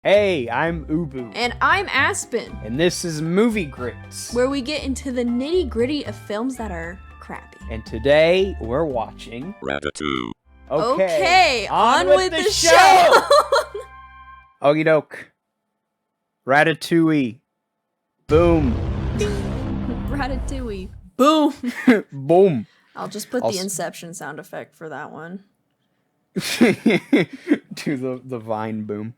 Hey, I'm Ubu. And I'm Aspen, And this is Movie Grits. where we get into the nitty gritty of films that are crappy. And today we're watching Ratatouille. Okay, on with the show! Okie doke. Ratatouille. Boom. Ratatouille. Boom! Boom. I'll just put the Inception sound effect for that one. To the vine boom.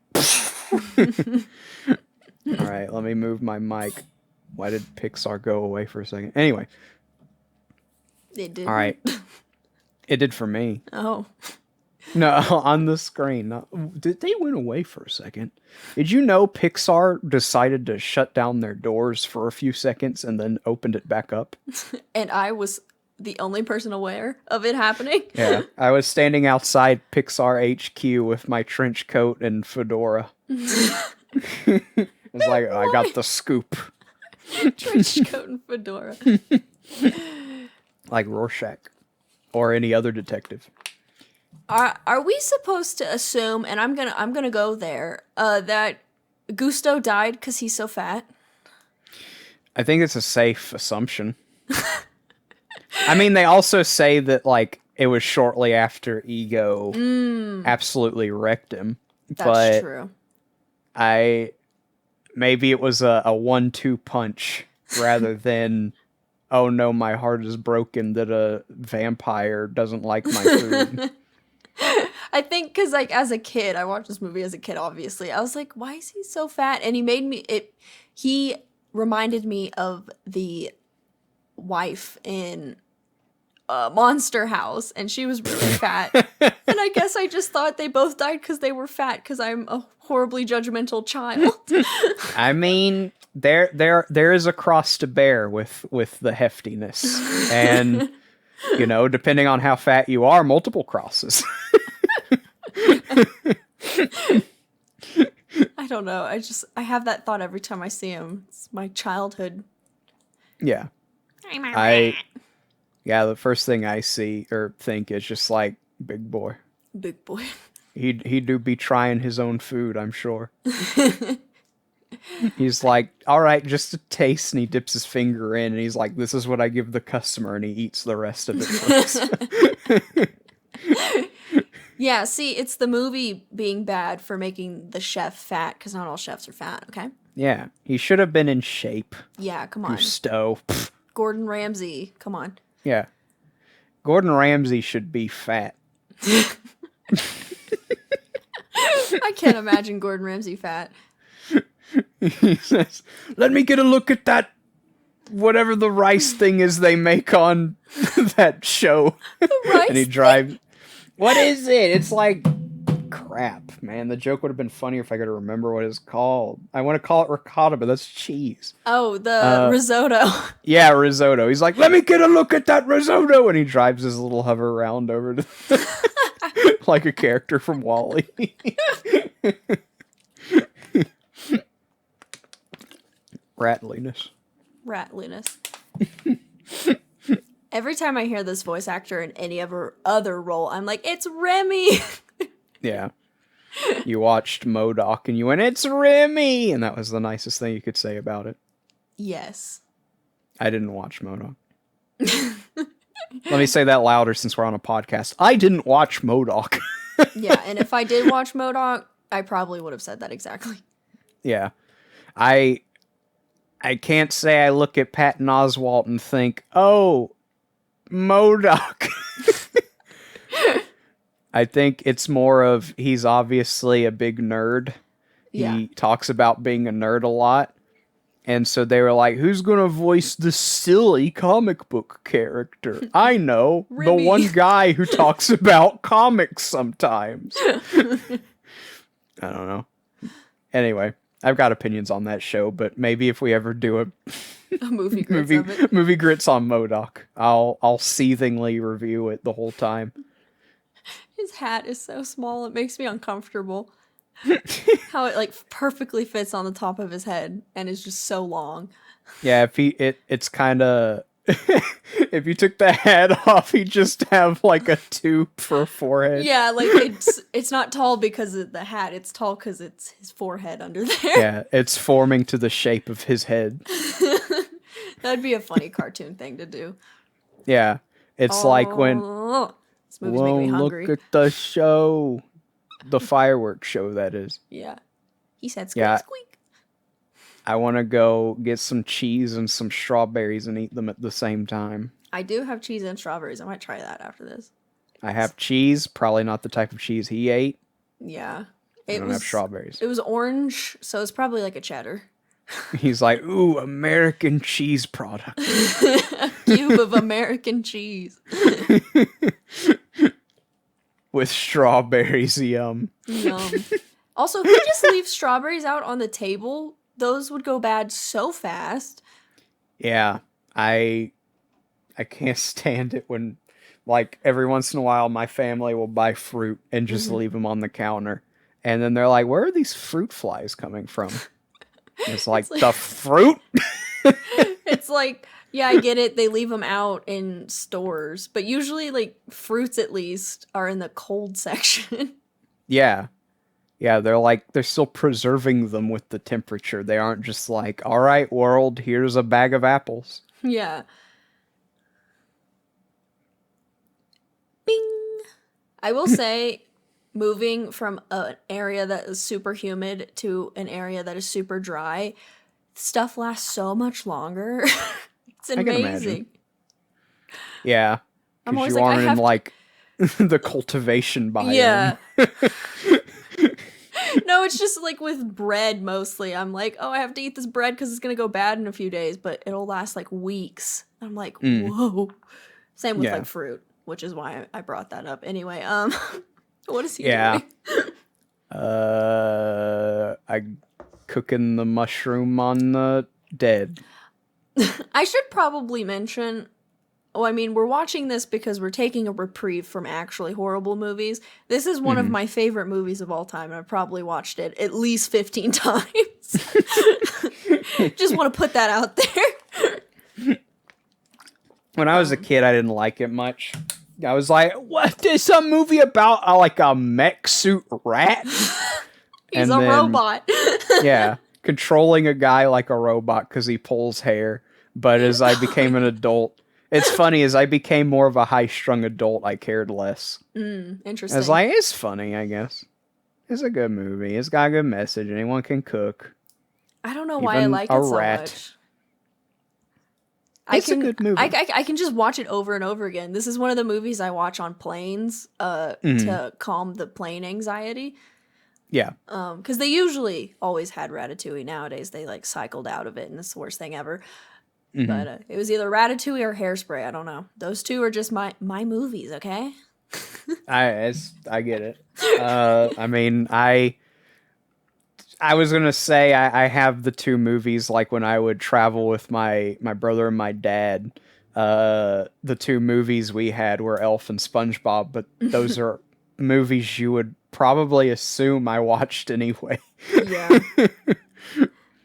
Alright, let me move my mic. Why did Pixar go away for a second? Anyway. It did. Alright. It did for me. Oh. No, on the screen. Did they went away for a second? Did you know Pixar decided to shut down their doors for a few seconds and then opened it back up? And I was the only person aware of it happening? Yeah. I was standing outside Pixar HQ with my trench coat and fedora. It's like, I got the scoop. Trench coat and fedora. Like Rorschach. Or any other detective. Are we supposed to assume, and I'm gonna go there, that Gusto died because he's so fat? I think it's a safe assumption. I mean, they also say that, like, it was shortly after Ego absolutely wrecked him. That's true. Maybe it was a 1-2 punch rather than, oh no, my heart is broken that a vampire doesn't like my food. I think because, like, as a kid, I watched this movie as a kid, obviously. I was like, why is he so fat? And he reminded me of the wife in Monster House, and she was really fat. And I guess I just thought they both died because they were fat, because I'm a horribly judgmental child. I mean, there is a cross to bear with the heftiness. And, you know, depending on how fat you are, multiple crosses. I don't know. I have that thought every time I see him. It's my childhood. Yeah. Yeah, the first thing I see or think is just like, big boy. Big boy. He do be trying his own food, I'm sure. He's like, all right, just a taste, and he dips his finger in, and he's like, this is what I give the customer, and he eats the rest of it first. Yeah, see, it's the movie being bad for making the chef fat, because not all chefs are fat, okay? Yeah, he should have been in shape. Yeah, come on. Gusto. Gordon Ramsay, come on. Yeah. Gordon Ramsay should be fat. I can't imagine Gordon Ramsay fat. He says, let me get a look at that, whatever the rice thing is they make on that show. The rice And he drives. What is it? It's like crap, man. The joke would have been funnier if I could remember what it's called. I want to call it ricotta, but that's cheese. Oh, the risotto. Yeah, risotto. He's like, let me get a look at that risotto, and he drives his little hover around over to like a character from WALL-E. Rattliness. Every time I hear this voice actor in any other role, I'm like, it's Remy. Yeah. You watched MODOK and you went, it's Remy! And that was the nicest thing you could say about it. Yes. I didn't watch MODOK. Let me say that louder since we're on a podcast. I didn't watch MODOK. Yeah, and if I did watch MODOK, I probably would have said that exactly. Yeah. I can't say I look at Patton Oswalt and think, oh, MODOK. I think it's more of, he's obviously a big nerd. Yeah. He talks about being a nerd a lot. And so they were like, who's going to voice the silly comic book character? I know, the one guy who talks about comics sometimes. I don't know. Anyway, I've got opinions on that show, but maybe if we ever do a movie grits of it. Movie grits on MODOK, I'll seethingly review it the whole time. His hat is so small, it makes me uncomfortable. How it, like, perfectly fits on the top of his head and is just so long. Yeah, it's kind of If you took the hat off, he'd just have like a tube for a forehead. Yeah, like it's not tall because of the hat. It's tall because it's his forehead under there. Yeah, it's forming to the shape of his head. That'd be a funny cartoon thing to do. Yeah, it's like when This movie's making me hungry. look at the show, the fireworks show that is. Yeah, he said squeak Yeah. squeak. I want to go get some cheese and some strawberries and eat them at the same time. I do have cheese and strawberries. I might try that after this. I have cheese, probably not the type of cheese he ate. Yeah, I don't have strawberries. It was orange, so it's probably like a cheddar. He's like, ooh, American cheese product. A cube of American cheese. With strawberries, yum. Yum. Also, if you just leave strawberries out on the table, those would go bad so fast. Yeah, I can't stand it when, like, every once in a while my family will buy fruit and just leave them on the counter. And then they're like, where are these fruit flies coming from? It's like, the fruit? It's like, yeah, I get it. They leave them out in stores. But usually, like, fruits at least are in the cold section. Yeah. Yeah, they're still preserving them with the temperature. They aren't just like, all right, world, here's a bag of apples. Yeah. Bing. I will say, moving from an area that is super humid to an area that is super dry, stuff lasts so much longer. It's I can amazing. imagine. Yeah. I'm Because always you like, I aren't in, have to- like, the cultivation biome. Yeah. No, it's just like with bread mostly. I'm like, oh, I have to eat this bread because it's going to go bad in a few days, but it'll last like weeks. I'm like, whoa. Same with like fruit, which is why I brought that up. Anyway, what is he doing? I cooking the mushroom on the dead. I should probably mention, oh, I mean, we're watching this because we're taking a reprieve from actually horrible movies. This is one of my favorite movies of all time, and I've probably watched it at least 15 times. Just want to put that out there. When I was a kid, I didn't like it much. I was like, what is some movie about like a mech suit rat? He's a robot. Yeah, controlling a guy like a robot because he pulls hair. But as I became an adult, it's funny, as I became more of a high-strung adult, I cared less. Interesting. I was like, it's funny, I guess. It's a good movie. It's got a good message. Anyone can cook. I don't know why I Even like a it so rat. much. It's a good movie. I can just watch it over and over again. This is one of the movies I watch on planes to calm the plane anxiety. Yeah. Because they usually always had Ratatouille. Nowadays, they like cycled out of it, and it's the worst thing ever. But it was either Ratatouille or Hairspray. I don't know. Those two are just my movies. Okay. I get it. I mean, I was gonna say I have the two movies, like when I would travel with my brother and my dad. The two movies we had were Elf and SpongeBob, but those are movies you would probably assume I watched anyway. Yeah.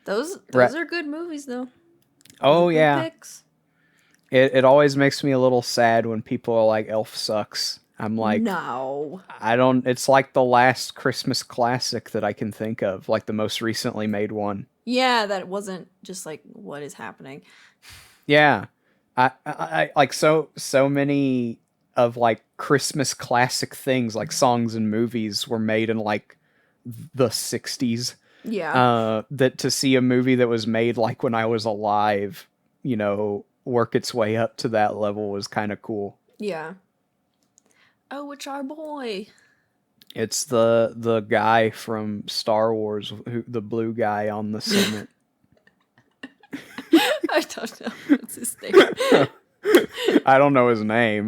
Those are good movies though. Oh Good yeah. picks. It always makes me a little sad when people are like, Elf sucks. I'm like, no. it's like the last Christmas classic that I can think of, like the most recently made one. Yeah, that wasn't just like what is happening. Yeah. I like so many of like Christmas classic things, like songs and movies, were made in like the 60s. Yeah. That to see a movie that was made like when I was alive, work its way up to that level was kind of cool. Yeah. Oh, it's our boy. It's the guy from Star Wars, the blue guy on the Senate. I don't know what's his name. I don't know his name.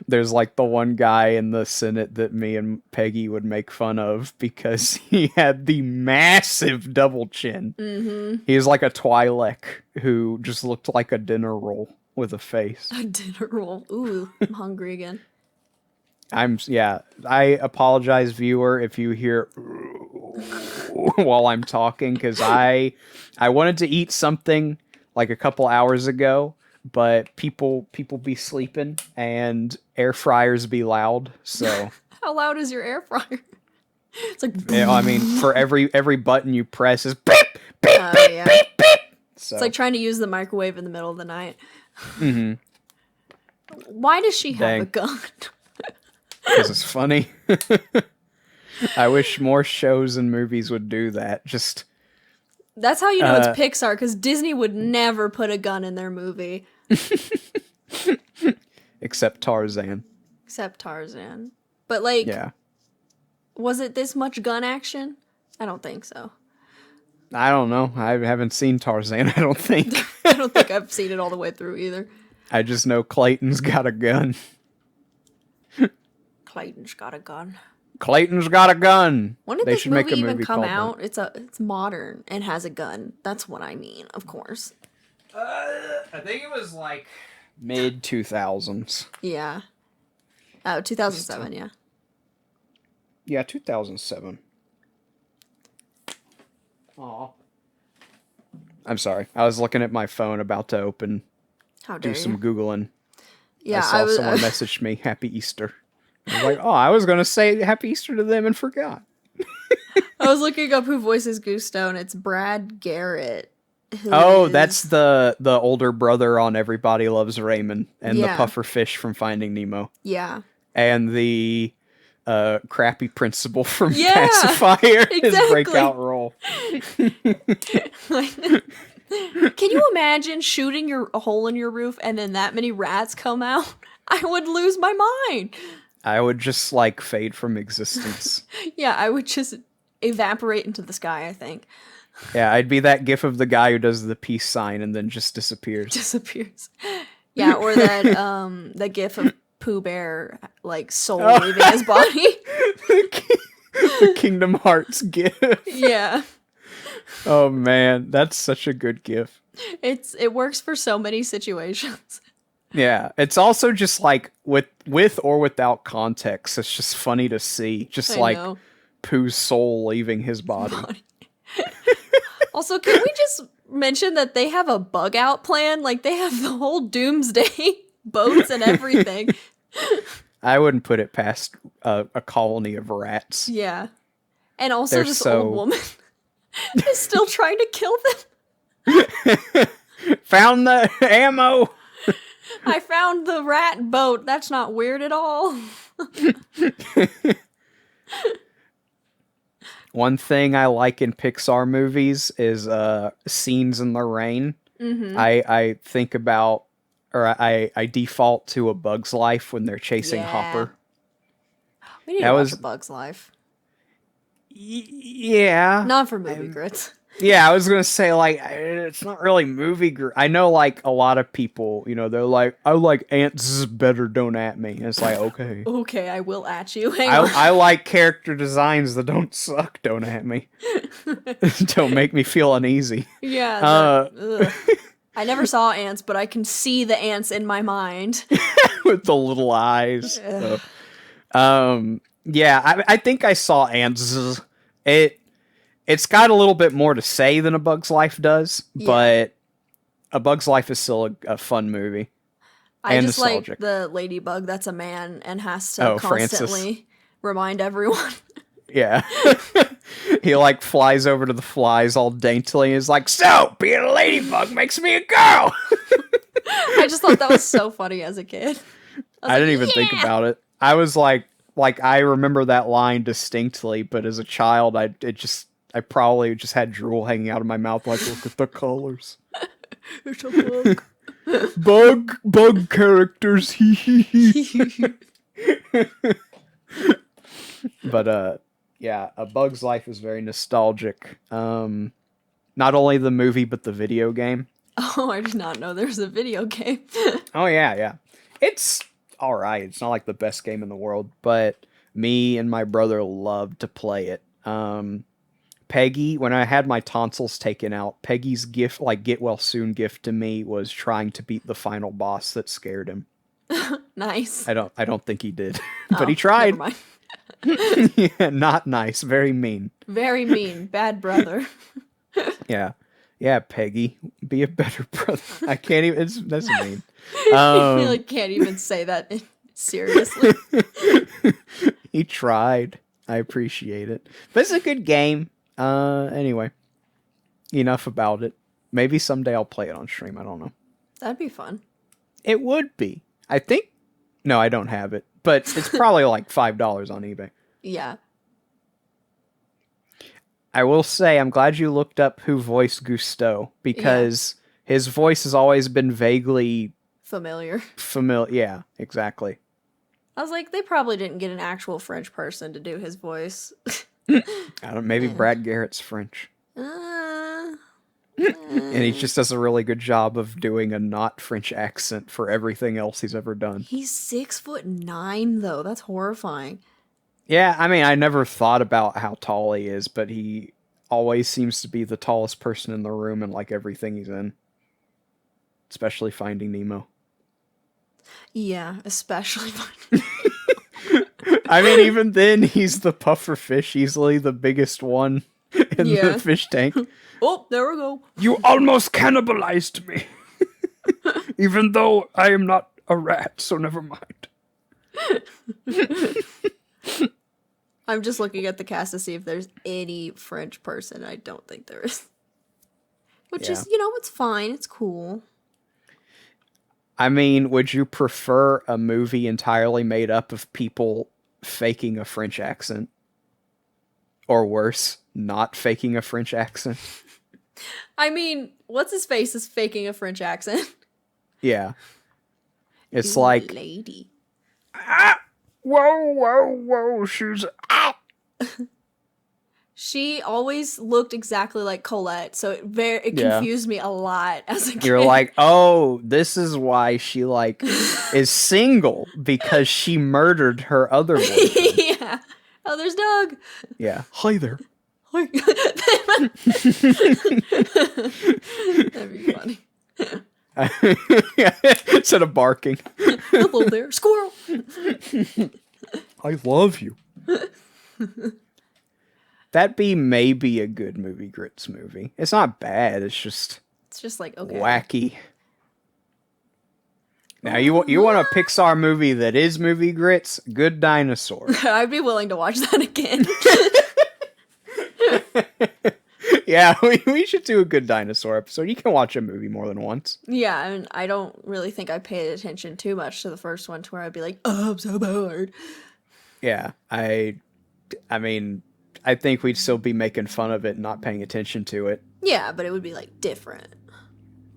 There's like the one guy in the Senate that me and Peggy would make fun of because he had the massive double chin. Mm-hmm. He was like a Twi'lek who just looked like a dinner roll with a face. A dinner roll. Ooh, I'm hungry again. I apologize, viewer, if you hear while I'm talking, because I wanted to eat something like a couple hours ago, but people be sleeping and air fryers be loud. So How loud is your air fryer? It's like, I mean, for every button you press is beep beep oh yeah. so It's like trying to use the microwave in the middle of the night. mhm. Why does she have Dang. a gun? Because it's funny. I wish more shows and movies would do that. Just That's how you know it's Pixar, because Disney would never put a gun in their movie. except Tarzan. Except Tarzan. But like, Yeah. was it this much gun action? I don't think so. I don't know. I haven't seen Tarzan, I don't think. I don't think I've seen it all the way through either. I just know Clayton's got a gun. Clayton's got a gun. Clayton's got a gun. When did They this should make movie a even movie come called out? It's modern and has a gun. That's what I mean, of course. I think it was like mid 2000s. Yeah. Oh, 2007, yeah. Yeah, 2007. Aw. I'm sorry. I was looking at my phone about to How dare do some you? Googling. Yeah, I saw someone message me, Happy Easter. I was like, oh, I was going to say Happy Easter to them and forgot. I was looking up who voices Gusto, and it's Brad Garrett. Oh, that's the older brother on Everybody Loves Raymond and the puffer fish from Finding Nemo. Yeah. And the crappy principal from Yeah, Pacifier, his exactly. breakout role. Can you imagine shooting a hole in your roof and then that many rats come out? I would lose my mind. I would just like fade from existence. Yeah, I would just evaporate into the sky, I think. Yeah, I'd be that gif of the guy who does the peace sign and then just disappears. Disappears. Yeah, or that gif of Pooh Bear, like, soul leaving his body. The Kingdom Hearts gif. Yeah. Oh man, that's such a good gif. It works for so many situations. Yeah, it's also just like with or without context. It's just funny to see, just I like know. Pooh's soul leaving his body. Also, can we just mention that they have a bug out plan? Like, they have the whole doomsday boats and everything. I wouldn't put it past a colony of rats. Yeah. And also They're this so- old woman is still trying to kill them. Found the ammo. I found the rat boat. That's not weird at all. One thing I like in Pixar movies is scenes in the rain. Mm-hmm. I think about, or I default to A Bug's Life when they're chasing Yeah. Hopper. We need That to watch was- A Bug's Life. Yeah. Not for movie grits. Yeah, I was gonna say, like, it's not really I know, like, a lot of people, you know, they're like, I like ants better, don't at me. And it's like, okay. Okay, I will at you. Hang on. I like character designs that don't suck, don't at me. Don't make me feel uneasy. Yeah. Ugh. I never saw ants, but I can see the ants in my mind. With the little eyes. Yeah, I think I saw ants. It's got a little bit more to say than A Bug's Life does, but A Bug's Life is still a fun movie. I And just nostalgic. like the ladybug that's a man and has to Francis. constantly remind everyone. Yeah. He like flies over to the flies all daintily and is like, so, being a ladybug makes me a girl. I just thought that was so funny as a kid. I didn't even think about it. I was like I remember that line distinctly, but as a child, I probably just had drool hanging out of my mouth. Like, look at the colors. It's a bug. Bug characters. But yeah, A Bug's Life is very nostalgic. Not only the movie but the video game. Oh, I did not know there's a video game. Oh yeah. It's all right. It's not like the best game in the world, but me and my brother loved to play it. Peggy, when I had my tonsils taken out, Peggy's gift, like get well soon gift to me, was trying to beat the final boss that scared him. Nice. I don't think he did, but Oh, he tried. Never mind. Yeah, not nice. Very mean. Very mean. Bad brother. Yeah. Yeah, Peggy, be a better brother. I can't even. That's mean. You like can't even say that seriously. He tried. I appreciate it, but it's a good game. Anyway, enough about it. Maybe someday I'll play it on stream. I don't know. That'd be fun. It would be. I think. No, I don't have it, but it's probably like $5 on eBay. Yeah. I will say, I'm glad you looked up who voiced Gusteau, because his voice has always been vaguely familiar. Yeah, exactly. I was like, they probably didn't get an actual French person to do his voice. I don't. Maybe Brad Garrett's French, and he just does a really good job of doing a not French accent for everything else he's ever done. He's 6'9", though. That's horrifying. Yeah, I mean, I never thought about how tall he is, but he always seems to be the tallest person in the room in like everything he's in. Especially Finding Nemo. Yeah, especially I mean, even then, he's the puffer fish, easily the biggest one in the fish tank. Oh, there we go. You almost cannibalized me. Even though I am not a rat, so never mind. I'm just looking at the cast to see if there's any French person. I don't think there is. Which is, it's fine. It's cool. I mean, would you prefer a movie entirely made up of people faking a French accent? Or worse, not faking a French accent? I mean, what's his face is faking a French accent. Yeah. It's like... Lady. Ah! Whoa, she's... Ah! She always looked exactly like Colette, so it confused me a lot as a kid. You're like, oh, this is why she, like, is single, because she murdered her other boyfriend. Yeah. Oh, there's Doug. Yeah. Hi there. Hi. That'd be funny. Instead of barking. Hello there, squirrel. I love you. That'd be maybe a good Movie Grits movie. It's not bad. It's just like, okay, wacky. Now you want a Pixar movie that is Movie Grits? Good Dinosaur. I'd be willing to watch that again. Yeah, we should do a Good Dinosaur episode. You can watch a movie more than once. Yeah, and I don't really think I paid attention too much to the first one, to where I'd be like, oh, I'm so bored. Yeah, I mean, I think we'd still be making fun of it and not paying attention to it. Yeah, but it would be like different.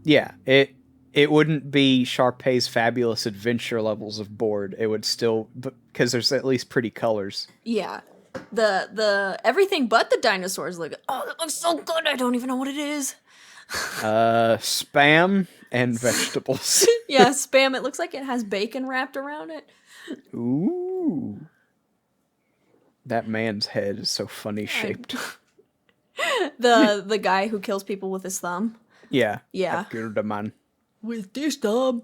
Yeah, it wouldn't be Sharpay's Fabulous Adventure levels of bored. It would still, because there's at least pretty colors. Yeah. The everything but the dinosaurs look, oh, that looks so good. I don't even know what it is. Spam and vegetables. Yeah, Spam. It looks like it has bacon wrapped around it. Ooh. That man's head is so funny shaped. The guy who kills people with his thumb. Yeah. Yeah. Man. With this thumb.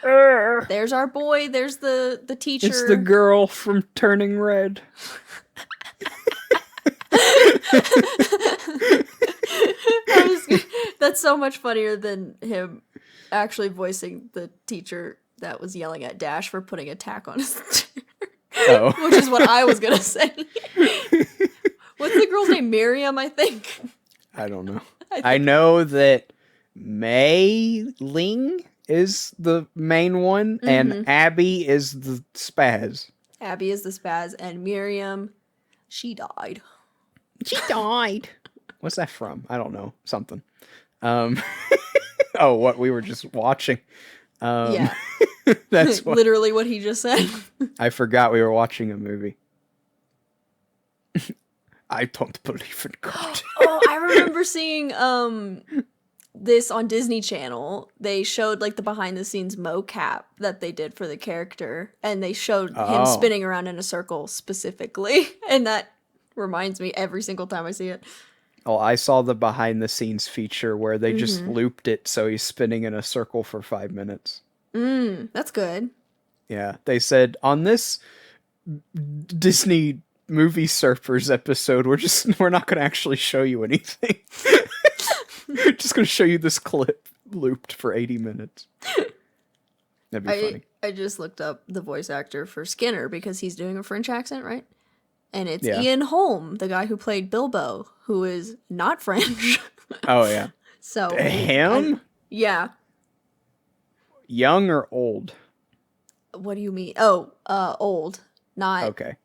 There's our boy. There's the teacher. It's the girl from Turning Red. That's so much funnier than him actually voicing the teacher that was yelling at Dash for putting a tack on his chair. Oh. Which is what I was going to say. What's the girl's name? Miriam, I think. I don't know. I know that Mei Ling is the main one, and Abby is the spaz. Abby is the spaz, and Miriam, she died. She died. What's that from? I don't know. Something. Oh, what we were just watching. Yeah. That's literally what he just said. I forgot we were watching a movie. I don't believe in God. Oh, I remember seeing this on Disney Channel. They showed like the behind the scenes mocap that they did for the character, and they showed him spinning around in a circle specifically, and that reminds me every single time I see it. Oh, I saw the behind the scenes feature where they just looped it so he's spinning in a circle for 5 minutes. That's good. Yeah, they said on this Disney movie surfers episode, we're not going to actually show you anything. Just going to show you this clip looped for 80 minutes. That'd be funny. I just looked up the voice actor for Skinner because he's doing a French accent, right? And it's Yeah. Ian Holm, the guy who played Bilbo, who is not French. Oh, yeah. So Him? yeah. Young or old? What do you mean? Oh, old, not Okay.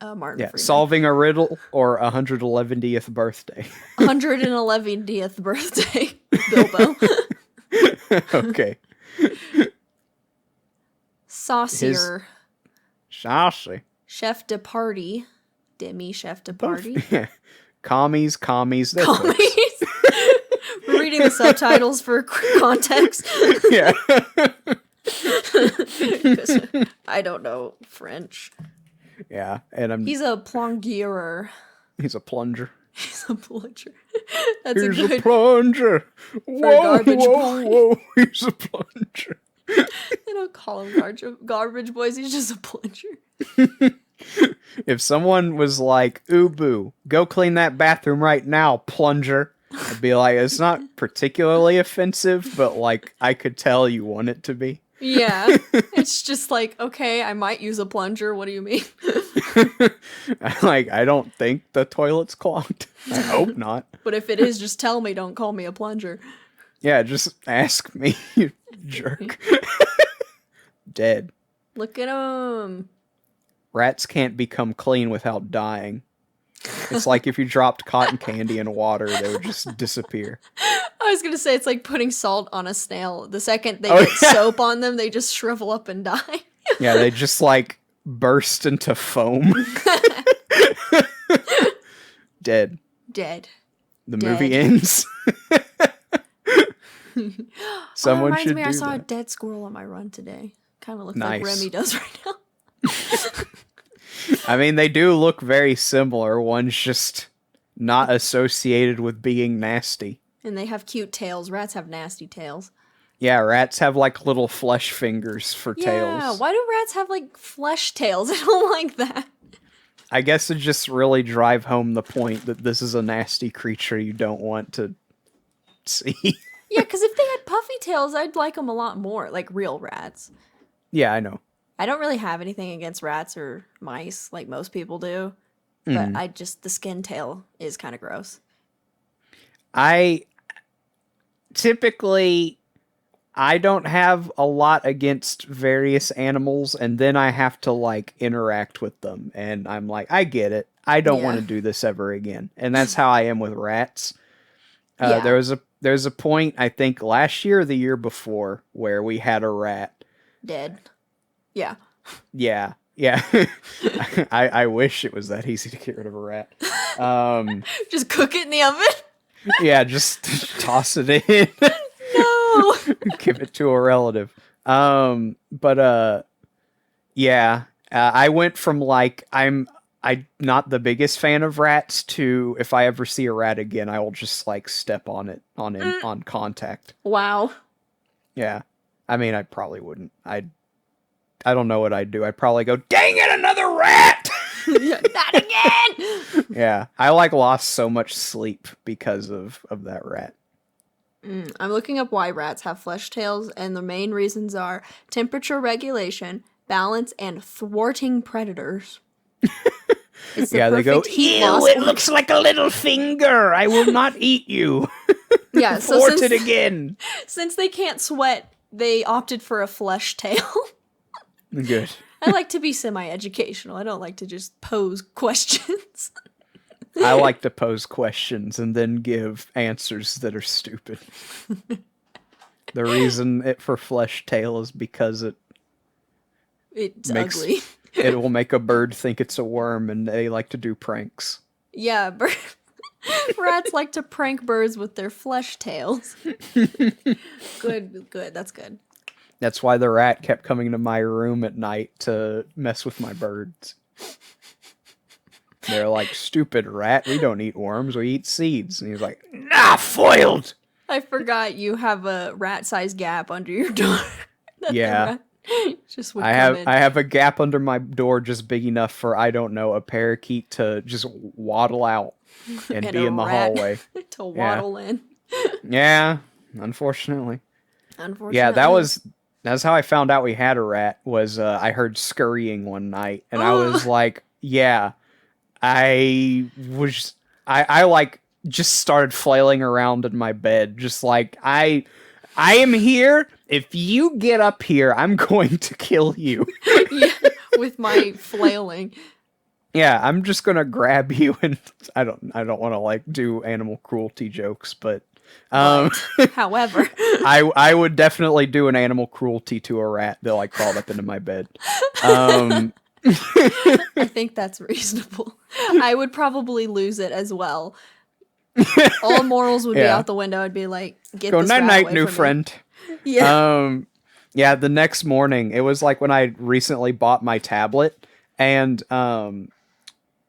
Martin Yeah. Freeman. Solving a riddle or 111th birthday? 111th birthday, Bilbo. Okay. Saucier. Saucy. Chef de party. Demi chef de party. Yeah. Commies. They're close. Commies. We're reading the subtitles for context. Yeah. 'Cause I don't know French. Yeah. And He's a plongerer. he's a plunger. He's a plunger. That's He's a good. a plunger. Whoa, garbage whoa, boy. whoa. He's a plunger. They don't call him garbage boys. He's just a plunger. If someone was like, Ubu, go clean that bathroom right now, plunger, I'd be like, it's not particularly offensive, but like, I could tell you want it to be. Yeah. It's just like, okay, I might use a plunger. What do you mean? Like, I don't think the toilet's clogged. I hope not. But if it is, just tell me. Don't call me a plunger. Yeah, just ask me, you jerk. Dead. Look at him. Rats can't become clean without dying. It's like if you dropped cotton candy in water, they would just disappear. I was going to say it's like putting salt on a snail. The second they Oh, get yeah. soap on them, they just shrivel up and die. Yeah, they just like burst into foam. Dead. Dead. The Dead. movie ends. Someone reminds should me, do I saw a that. dead squirrel on my run today. Kind of looks Nice. like Remy does right now. I mean, they do look very similar. One's just not associated with being nasty. And they have cute tails. Rats have nasty tails. Yeah, rats have like little flesh fingers for Yeah, tails. why do rats have like flesh tails? I don't like that. I guess to just really drive home the point that this is a nasty creature you don't want to see. Yeah, because if they had puffy tails, I'd like them a lot more, like real rats. Yeah, I know. I don't really have anything against rats or mice like most people do, but the skin tail is kind of gross. I don't have a lot against various animals, and then I have to like interact with them, and I'm like, I get it. I don't want to do this ever again, and that's how I am with rats. Yeah. There's a point, I think last year or the year before, where we had a rat. Dead. Yeah. Yeah. I wish it was that easy to get rid of a rat. Just cook it in the oven. Yeah, just toss it in. No. Give it to a relative. Yeah. I went from like I'm not the biggest fan of rats to if I ever see a rat again, I will just like step on it on contact. Wow. Yeah. I mean, I probably wouldn't. I don't know what I'd do. I'd probably go, dang it, another rat! Not again. Yeah. I like lost so much sleep because of that rat. I'm looking up why rats have flesh tails, and the main reasons are temperature regulation, balance, and thwarting predators. It's the Yeah, they go, perfect heat ew, loss it organ. looks like a little finger. I will not eat you. Yeah, so Thwart it since, again. since they can't sweat, they opted for a flesh tail. Good. I like to be semi-educational. I don't like to just pose questions. I like to pose questions and then give answers that are stupid. The reason it for flesh tail is because It's Makes- ugly. it will make a bird think it's a worm, and they like to do pranks. Yeah, rats like to prank birds with their flesh tails. Good. That's good. That's why the rat kept coming to my room at night to mess with my birds. They're like, stupid rat, we don't eat worms, we eat seeds. And he's like, nah, foiled! I forgot you have a rat-sized gap under your door. That the Yeah. rat- Just would I come in. have a gap under my door just big enough for, I don't know, a parakeet to just waddle out and be a in the rat hallway. to waddle in. Yeah, unfortunately. Unfortunately. Yeah, that's how I found out we had a rat, was I heard scurrying one night, and I was like, yeah, I like just started flailing around in my bed, just like, I am here. If you get up here, I'm going to kill you. Yeah, with my flailing. Yeah, I'm just gonna grab you, and I don't want to like do animal cruelty jokes, but however, I would definitely do an animal cruelty to a rat that like crawled up into my bed. I think that's reasonable. I would probably lose it as well. All morals would be out the window. I'd be like, get go this night rat night, away new from me. friend. Yeah. Yeah, the next morning, it was like when I recently bought my tablet, and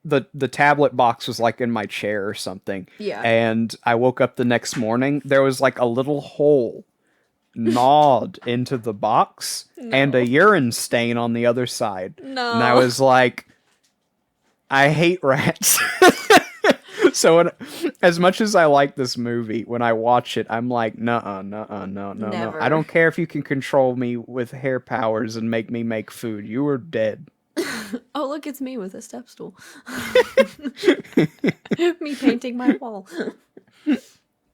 the tablet box was like in my chair or something. Yeah. And I woke up the next morning, there was like a little hole gnawed into the box and a urine stain on the other side. No. And I was like, I hate rats. So as much as I like this movie, when I watch it, I'm like, no. Never. I don't care if you can control me with hair powers and make me make food. You are dead. Oh, look, it's me with a step stool. Me painting my wall.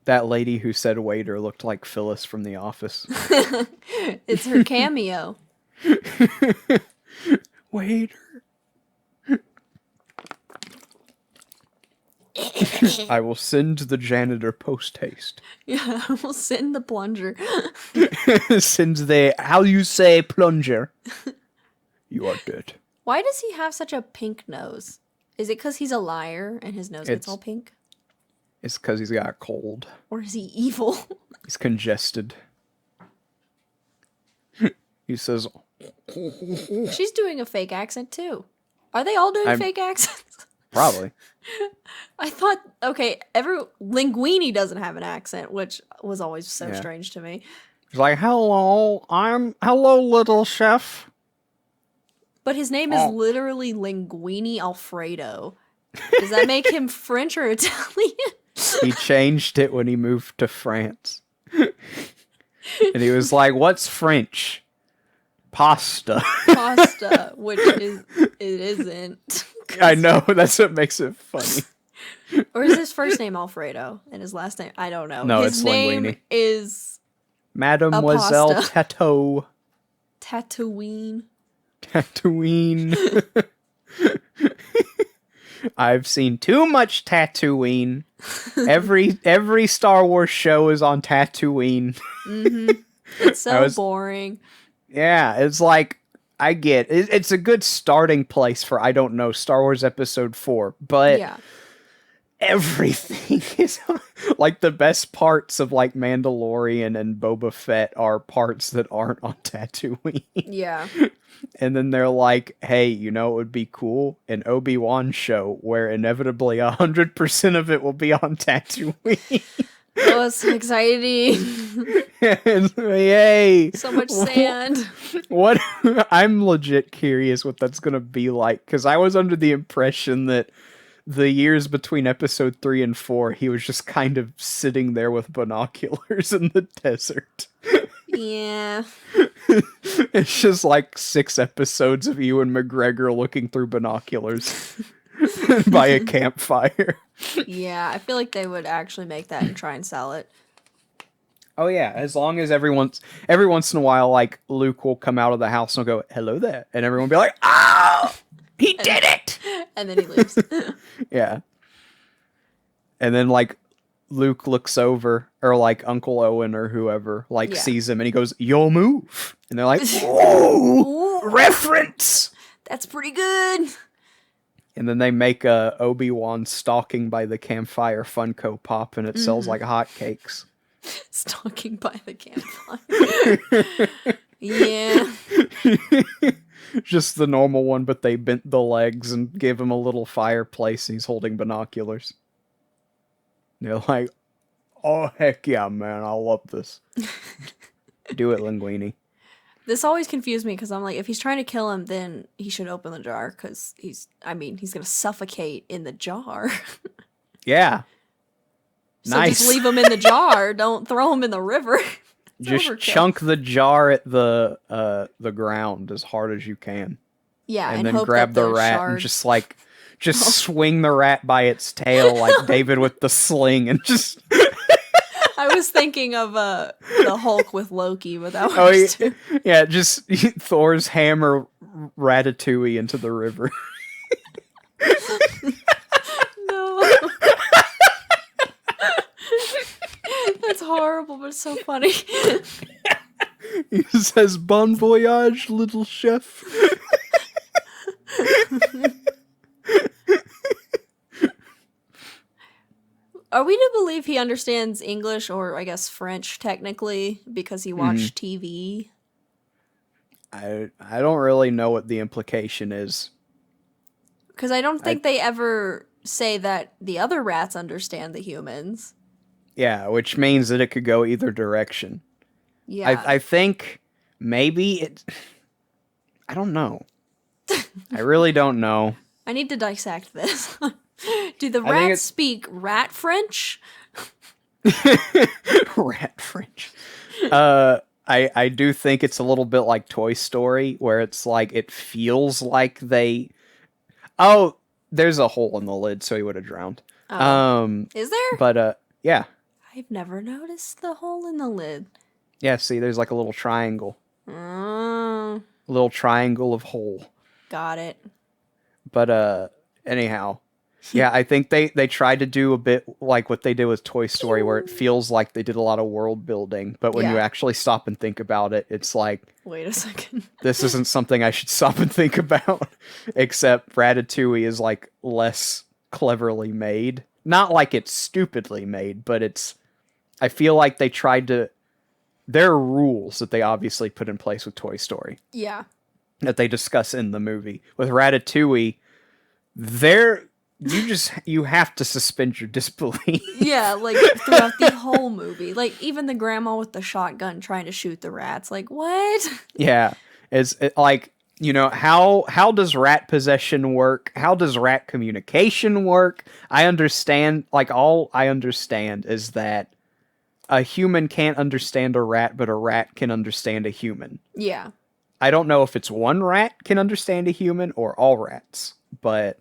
That lady who said waiter looked like Phyllis from The Office. It's her cameo. Waiter. I will send the janitor post-haste. Yeah, I will send the plunger. Send the, how you say, plunger. You are dead. Why does he have such a pink nose? Is it because he's a liar and his nose gets all pink? It's because he's got a cold. Or is he evil? He's congested. He says... She's doing a fake accent, too. Are they all doing fake accents? Probably. I thought, okay, Linguini doesn't have an accent, which was always so strange to me. He's like, hello, hello, little chef. But his name is literally Linguini Alfredo. Does that make him French or Italian? He changed it when he moved to France. And he was like, what's French? Pasta. Pasta, which it isn't. I know, that's what makes it funny. Or is his first name Alfredo and his last name? I don't know. No, his it's name Linguini. is Mademoiselle Tato. Tatooine. Tatooine. I've seen too much Tatooine. Every Star Wars show is on Tatooine. Mm-hmm. It's so boring. Yeah, it's like, I get it. It's a good starting place for, I don't know, Star Wars Episode 4, but everything is like the best parts of like Mandalorian and Boba Fett are parts that aren't on Tatooine. Yeah. And then they're like, hey, you know, it would be cool, an Obi-Wan show where inevitably 100% of it will be on Tatooine. Oh, it's so exciting. Yay. So much sand. What? I'm legit curious what that's going to be like, because I was under the impression that the years between episode 3 and 4, he was just kind of sitting there with binoculars in the desert. Yeah. It's just like 6 episodes of Ewan McGregor looking through binoculars by a campfire. Yeah, I feel like they would actually make that and try and sell it. Oh yeah, as long as every once in a while, like, Luke will come out of the house and go, hello there, and everyone will be like, oh, he did it! And then he leaves. Yeah. And then, like, Luke looks over, or like Uncle Owen or whoever, like, sees him, and he goes, your move! And they're like, whoa! Reference! That's pretty good! And then they make a Obi-Wan stalking by the campfire Funko Pop, and it sells like hotcakes. Stalking by the campfire. Yeah. Just the normal one, but they bent the legs and gave him a little fireplace, and he's holding binoculars. They're like, oh, heck yeah, man, I love this. Do it, Linguini. This always confused me because I'm like, if he's trying to kill him, then he should open the jar because he's going to suffocate in the jar. Yeah. So Nice. just leave him in the jar. Don't throw him in the river. Just overkill. chunk the jar at the ground as hard as you can. Yeah, And then hope grab that the rat and just swing the rat by its tail like David with the sling and just... I was thinking of the Hulk with Loki, but that was too... Yeah, just Thor's hammer Ratatouille into the river. No. That's horrible, but it's so funny. He says, "Bon voyage, little chef." Are we to believe he understands English or I guess French technically because he watched TV? I don't really know what the implication is. Because I don't think they ever say that the other rats understand the humans. Yeah, which means that it could go either direction. Yeah. I think maybe it... I don't know. I really don't know. I need to dissect this. Do the rats speak rat French? Rat French. I do think it's a little bit like Toy Story, where it's like, it feels like they... Oh, there's a hole in the lid, so he would have drowned. Is there? But, yeah. I've never noticed the hole in the lid. Yeah, see, there's like a little triangle. Oh. A little triangle of hole. Got it. But, anyhow. Yeah, I think they tried to do a bit like what they did with Toy Story, where it feels like they did a lot of world building, but when you actually stop and think about it, it's like... Wait a second. This isn't something I should stop and think about, except Ratatouille is, like, less cleverly made. Not like it's stupidly made, but it's... I feel like they tried to... There are rules that they obviously put in place with Toy Story. Yeah. That they discuss in the movie. With Ratatouille, you have to suspend your disbelief. Yeah, like throughout the whole movie. Like even the grandma with the shotgun trying to shoot the rats. Like, what? Yeah. Like, you know, how does rat possession work? How does rat communication work? I understand, like, all I understand is that a human can't understand a rat, but a rat can understand a human. Yeah. I don't know if it's one rat can understand a human or all rats, but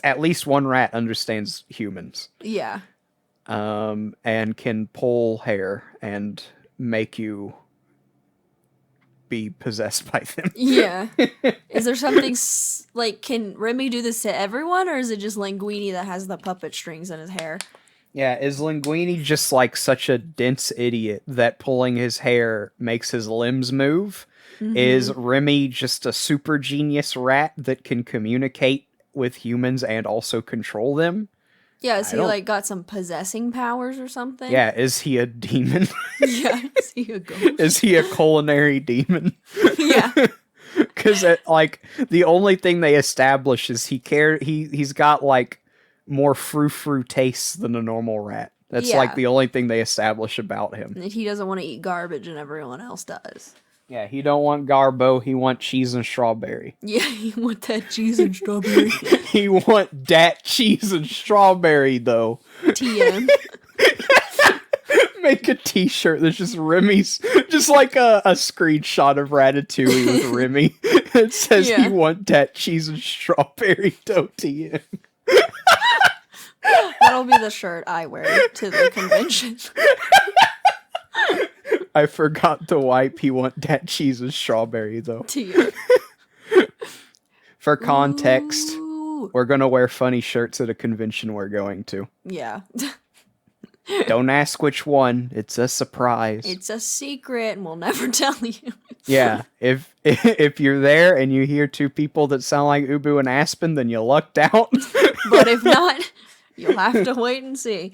at least one rat understands humans. Yeah. And can pull hair and make you be possessed by them. Yeah. Is there something like, can Remy do this to everyone, or is it just Linguini that has the puppet strings in his hair? Yeah, is Linguini just like such a dense idiot that pulling his hair makes his limbs move? Mm-hmm. Is Remy just a super genius rat that can communicate with humans and also control them? Yeah, is he like got some possessing powers or something? Yeah, is he a demon? Yeah, is he a ghost? Is he a culinary demon? Yeah. Because like the only thing they establish is he's got like more frou-frou tastes than a normal rat. That's like the only thing they establish about him. And he doesn't want to eat garbage and everyone else does. Yeah, he don't want garbo, he want cheese and strawberry. Yeah, he want that cheese and strawberry. He want dat cheese and strawberry, though. TM. Make a t-shirt that's just Remy's, just like a screenshot of Ratatouille with Remy. It says he want dat cheese and strawberry, though, TM. That'll be the shirt I wear to the convention. I forgot to wipe. He want that cheese and strawberry, though. TM. For context, Ooh. We're going to wear funny shirts at a convention we're going to. Yeah. Don't ask which one. It's a surprise. It's a secret, and we'll never tell you. Yeah. If you're there and you hear two people that sound like Ubu and Aspen, then you lucked out. But if not, you'll have to wait and see.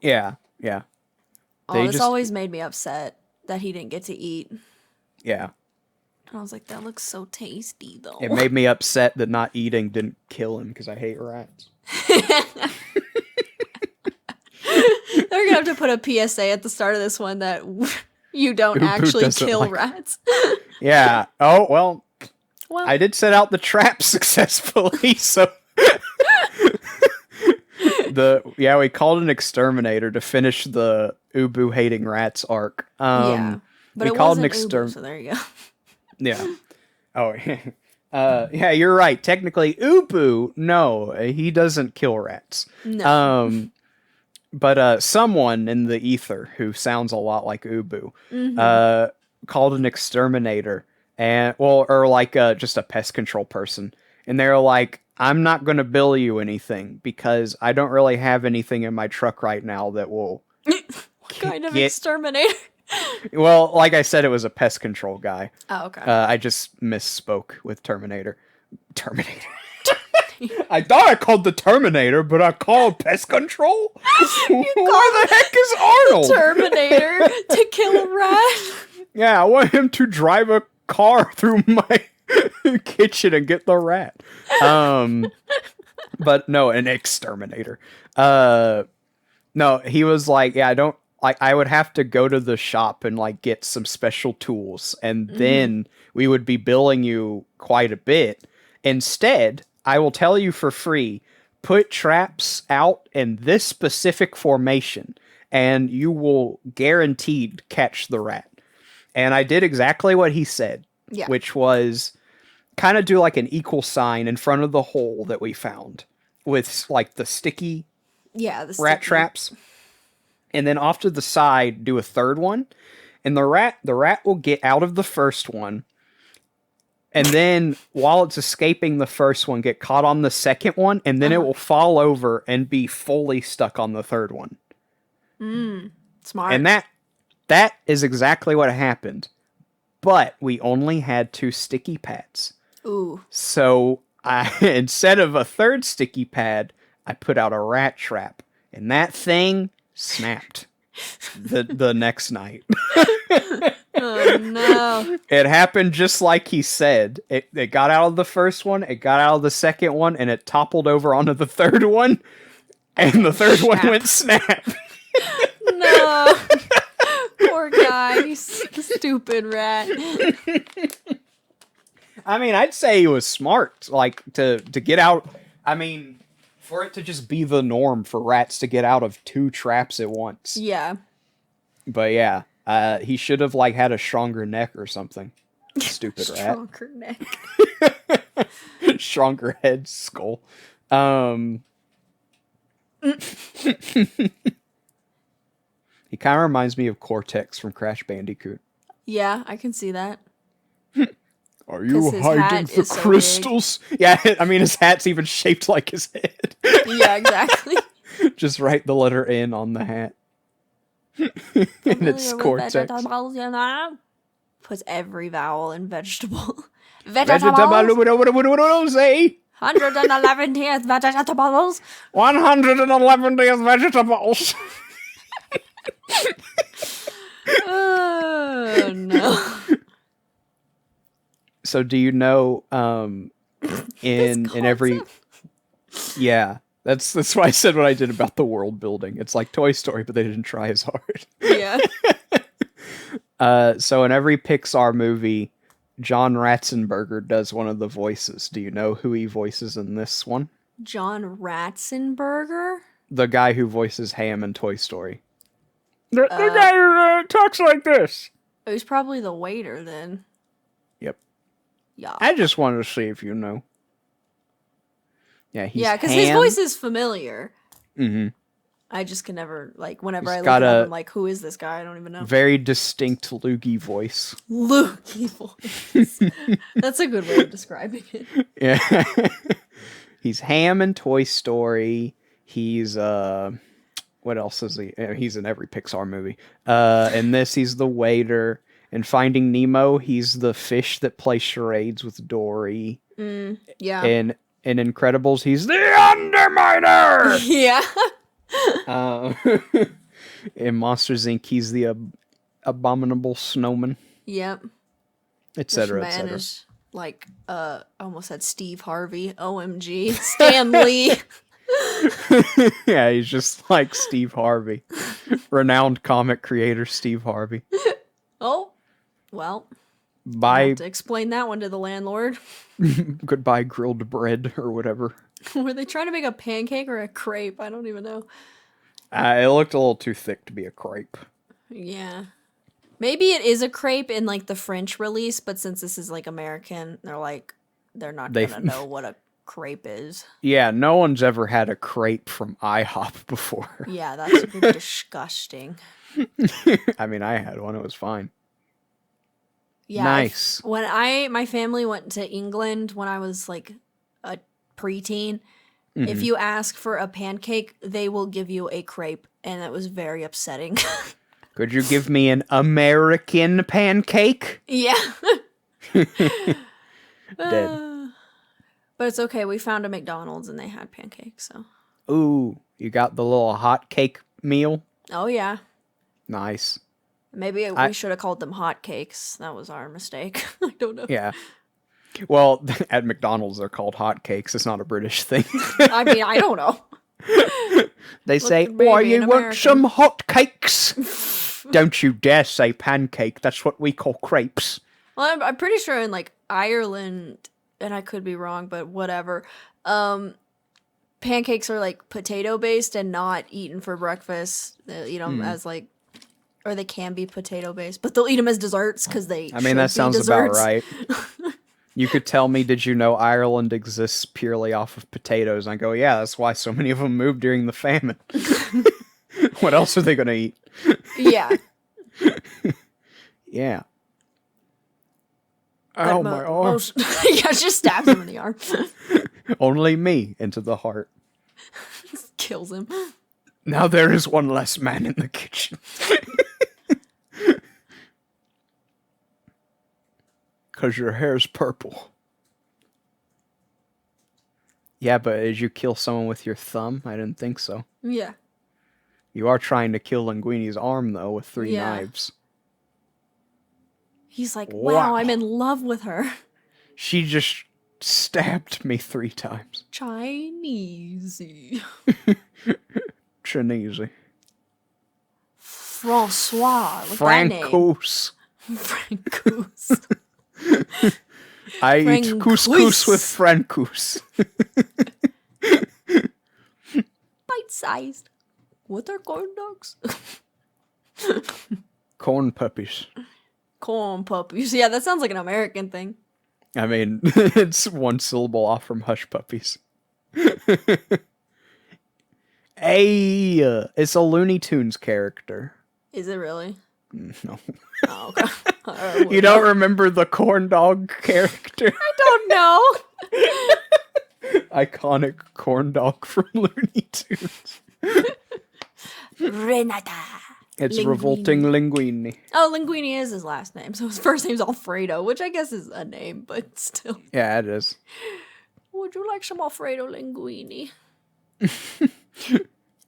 Yeah. Yeah. Oh, this always made me upset that he didn't get to eat. Yeah. And I was like, that looks so tasty, though. It made me upset that not eating didn't kill him because I hate rats. They're going to have to put a PSA at the start of this one that You don't Ubu actually doesn't kill like- rats. Yeah. Oh, well, Well, I did set out the trap successfully, so... we called an exterminator to finish the Ubu hating rats arc. yeah. But we it called wasn't an Ubu, so there you go. Yeah. Oh, yeah, you're right. Technically, Ubu, no, he doesn't kill rats. No. But someone in the ether who sounds a lot like Ubu, called an exterminator just a pest control person, and they're like, "I'm not going to bill you anything because I don't really have anything in my truck right now that will." What kind of exterminator? Well, like I said, it was a pest control guy. Oh, okay. I just misspoke with Terminator. Terminator. I thought I called the Terminator, but I called pest control? Where the heck is Arnold? Terminator to kill a rat. Yeah, I want him to drive a car through my kitchen and get the rat. But no, an exterminator. No, he was like, yeah, I would have to go to the shop and like get some special tools, and then we would be billing you quite a bit. Instead, I will tell you for free, put traps out in this specific formation, and you will guaranteed catch the rat. And I did exactly what he said, which was kind of do like an equal sign in front of the hole that we found with like the sticky rat traps. And then off to the side, do a third one. And the rat will get out of the first one. And then while it's escaping the first one, get caught on the second one. And then it will fall over and be fully stuck on the third one. Smart. And that is exactly what happened. But we only had 2 sticky pads. Ooh. So instead of a third sticky pad, I put out a rat trap. And that thing snapped the next night. Oh no. It happened just like he said. It got out of the first one, it got out of the second one, and it toppled over onto the third one, and the third one went snap. No. Poor guy. Stupid rat. I mean, I'd say he was smart, like, to get out. I mean, for it to just be the norm for rats to get out of 2 traps at once. Yeah. But yeah, he should have like had a stronger neck or something. Stupid rat. Stronger neck. Stronger head, skull. He kind of reminds me of Cortex from Crash Bandicoot. Yeah, I can see that. Are you 'Cause his hiding hat the is so crystals? Yeah, I mean, his hat's even shaped like his head. Yeah, exactly. Just write the letter N on the hat. And it's Cortex. Vegetables, you know? Puts every vowel in vegetable. Vegetables. 111th vegetables. 111th vegetables. Oh no. So do you know in every that's why I said what I did about the world building. It's like Toy Story, but they didn't try as hard. Yeah. So in every Pixar movie, John Ratzenberger does one of the voices. Do you know who he voices in this one? John Ratzenberger? The guy who voices Ham in Toy Story. The guy who talks like this. Oh, he's probably the waiter then. Yep. Yeah. I just wanted to see if you know. Yeah, he's because his voice is familiar. Mm-hmm. I just can never, like, whenever He's I look got at him, a I'm like, who is this guy? I don't even know. very distinct loogie voice. Loogie voice. That's a good way of describing it. Yeah. He's Ham in Toy Story. He's, what else is he? He's in every Pixar movie. In this, he's the waiter. In Finding Nemo, he's the fish that plays charades with Dory. Yeah. And in Incredibles, he's the Underminer! Yeah. In Monsters Inc., he's the abominable snowman, Yep. etc., This man etc. is like, I almost said Steve Harvey. OMG. Stan Lee. Yeah, he's just like Steve Harvey. Renowned comic creator Steve Harvey. Well, I Bye. have to explain that one to the landlord. Goodbye grilled bread or whatever. Were they trying to make a pancake or a crepe? I don't even know. It looked a little too thick to be a crepe. Yeah. Maybe it is a crepe in like the French release, but since this is like American, they're not gonna know what a crepe is. Yeah, no one's ever had a crepe from IHOP before. Yeah, that's disgusting. I mean, I had one. It was fine. Yeah. Nice. When my family went to England when I was like a preteen, if you ask for a pancake, they will give you a crepe, and it was very upsetting. Could you give me an American pancake? Yeah. Dead. But it's okay. We found a McDonald's and they had pancakes, so. Ooh, you got the little hot cake meal? Oh, yeah. Nice. Maybe we should have called them hot cakes. That was our mistake. I don't know. Yeah. Well, at McDonald's, they're called hot cakes. It's not a British thing. I mean, I don't know. They say, at me, "Why, being you want American." some hot cakes?" Don't you dare say pancake. That's what we call crepes. Well, I'm pretty sure in like Ireland, and I could be wrong, but whatever. Pancakes are like potato based and not eaten for breakfast. Eat them as like, or they can be potato based, but they'll eat them as desserts because they. I mean, that sounds desserts. about right. You could tell me, did you know Ireland exists purely off of potatoes? And I go, yeah, that's why so many of them moved during the famine. What else are they going to eat? Yeah. Yeah. Oh, my arm. Yeah, just stabs him in the arm. Only me into the heart. Kills him. Now there is one less man in the kitchen. Because your hair's purple. Yeah, but did you kill someone with your thumb? I didn't think so. Yeah. You are trying to kill Linguini's arm, though, with 3 Yeah. knives. He's like, Wow. wow, I'm in love with her. She just stabbed me 3 times. Chinese. Chinese. Francois. What's that name? Francos. Francus. I eat couscous with Francus. Bite-sized. What are corn dogs? Corn puppies. Corn puppies. Yeah, that sounds like an American thing. I mean, it's 1 syllable off from hush puppies. Hey, it's a Looney Tunes character. Is it really? No. Oh, okay. You don't remember the corn dog character? I don't know. Iconic corn dog from Looney Tunes. Renata. It's Linguini. Revolting Linguini. Oh, Linguini is his last name, so his first name's Alfredo, which I guess is a name, but still. Yeah, it is. Would you like some Alfredo Linguini?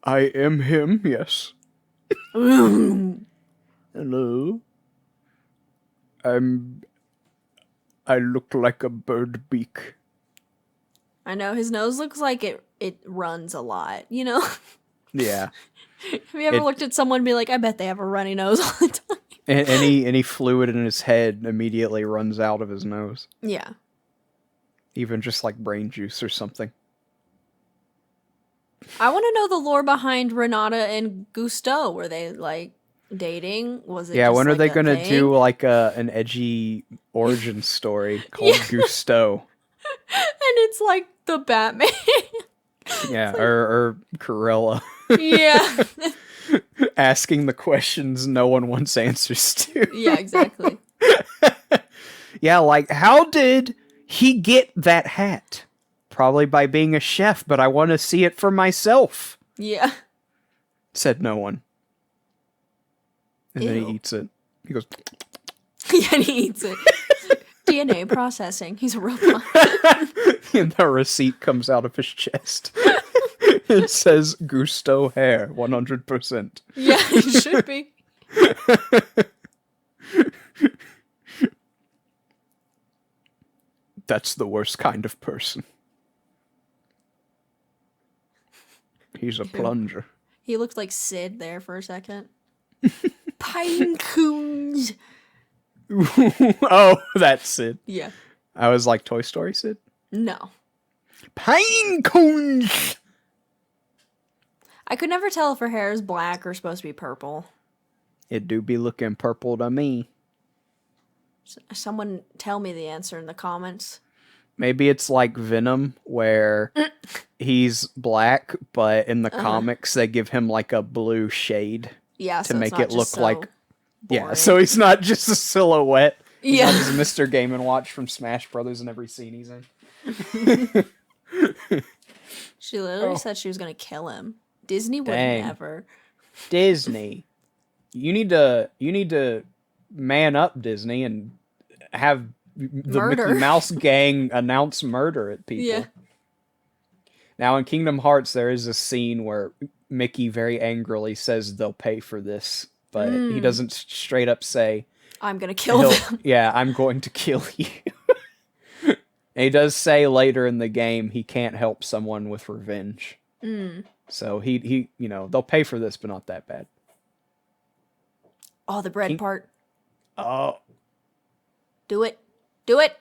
I am him, yes. Hello. I look like a bird beak. I know, his nose looks like it runs a lot, you know? Yeah. Have you ever looked at someone and be like, I bet they have a runny nose all the time? Any fluid in his head immediately runs out of his nose. Yeah. Even just like brain juice or something. I want to know the lore behind Renata and Gusteau. Were they like dating? Was it? Yeah, just, when are like, they a gonna thing? do like an edgy origin story called Gusteau? And it's like the Batman. Yeah, or Corella. Yeah. Asking the questions no one wants answers to. Yeah, exactly. Yeah, like, how did he get that hat? Probably by being a chef, but I want to see it for myself. Yeah. Said no one. And then Ew. he eats it. He goes... Yeah, and he eats it. DNA processing. He's a robot. And the receipt comes out of his chest. It says Gusto hair, 100%. Yeah, it should be. That's the worst kind of person. He's a plunger. He looked like Sid there for a second. Pine cones. Oh, that's Sid. Yeah. I was like, Toy Story Sid? No. Pine cones! I could never tell if her hair is black or supposed to be purple. It do be looking purple to me. Someone tell me the answer in the comments. Maybe it's like Venom, where he's black, but in the comics they give him like a blue shade to make it look like... Yeah, so he's not just a silhouette. He's not just Mr. Game & Watch from Smash Brothers in every scene he's in. She literally said she was going to kill him. Disney would never. Disney. You need to man up, Disney, and have the Mickey Mouse gang announce murder at people. Yeah. Now, in Kingdom Hearts, there is a scene where Mickey very angrily says they'll pay for this, but he doesn't straight up say, I'm going to kill them. Yeah, I'm going to kill you. And he does say later in the game he can't help someone with revenge. So he they'll pay for this, but not that bad. Oh, the bread part. Oh. Do it. Do it.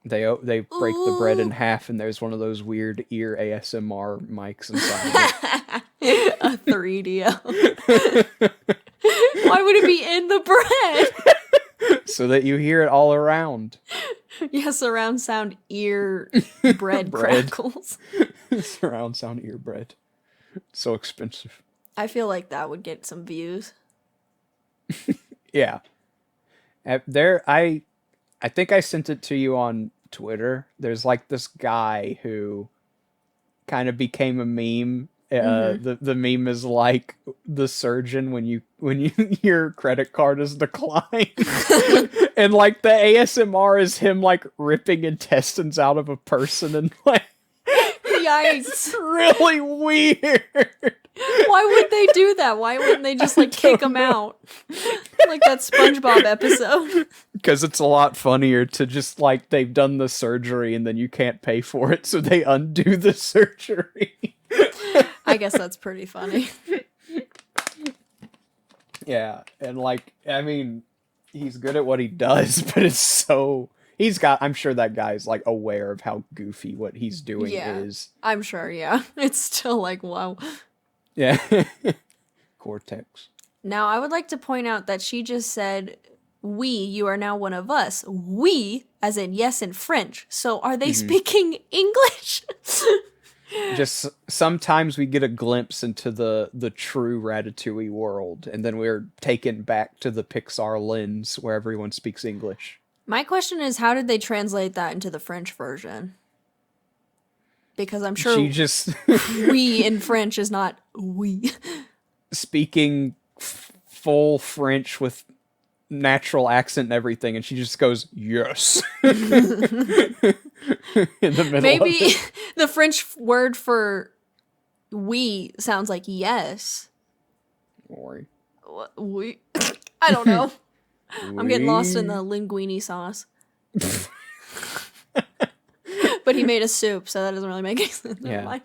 They break the bread in half, and there's one of those weird ear ASMR mics inside it. A 3DO. Why would it be in the bread? So that you hear it all around. Yeah, surround sound ear bread crackles. Surround sound ear bread. So expensive. I feel like that would get some views. Yeah. I think I sent it to you on Twitter. There's like this guy who kind of became a meme. The meme is like the surgeon when your credit card is declined. And like the ASMR is him like ripping intestines out of a person and like yikes. It's really weird. Why would they do that? Why wouldn't they just like kick him out? Like that SpongeBob episode. Because it's a lot funnier to just like they've done the surgery and then you can't pay for it, so they undo the surgery. I guess that's pretty funny. Yeah, and like, I mean, he's good at what he does, but it's so... I'm sure that guy's like aware of how goofy what he's doing is. I'm sure, yeah. It's still like, wow. Yeah. Cortex. Now, I would like to point out that she just said, we, you are now one of us. We, as in yes in French. So are they speaking English? Just sometimes we get a glimpse into the true Ratatouille world, and then we're taken back to the Pixar lens where everyone speaks English. My question is, how did they translate that into the French version? Because I'm sure she just we in French is not we. Speaking full French with natural accent and everything, and she just goes, yes. In the middle Maybe of it. The French word for we sounds like yes. Don't worry. We? I don't know. I'm getting lost in the linguine sauce. But he made a soup, so that doesn't really make any sense. Yeah,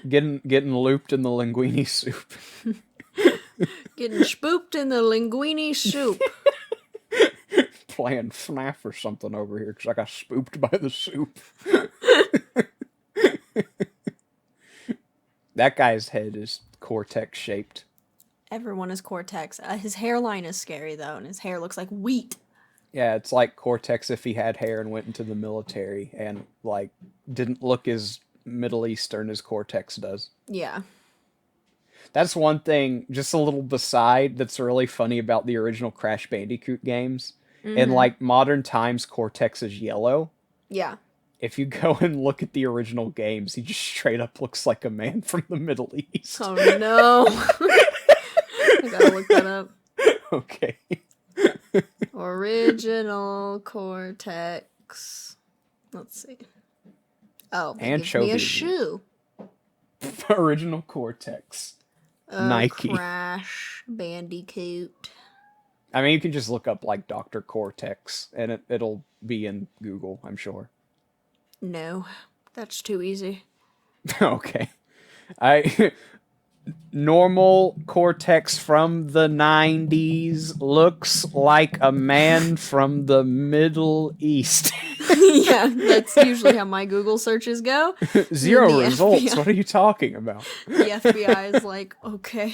getting looped in the linguine soup. Getting spooped in the linguine soup. Playing FNAF or something over here because I got spooped by the soup. That guy's head is Cortex shaped. Everyone is Cortex. His hairline is scary though, and his hair looks like wheat. Yeah, it's like Cortex if he had hair and went into the military and like didn't look as Middle Eastern as Cortex does. Yeah. That's one thing, just a little beside, that's really funny about the original Crash Bandicoot games. In like modern times, Cortex is yellow. Yeah. If you go and look at the original games, he just straight up looks like a man from the Middle East. Oh no. I gotta look that up. Okay. Original Cortex. Let's see. Oh, Anchovy. me a shoe. Original Cortex. Nike. Crash Bandicoot. I mean, you can just look up like Dr. Cortex, and it'll be in Google, I'm sure. No, that's too easy. Okay. normal Cortex from the 90s looks like a man from the Middle East. Yeah, that's usually how my Google searches go. Zero The results. FBI What are you talking about? The FBI is like, okay,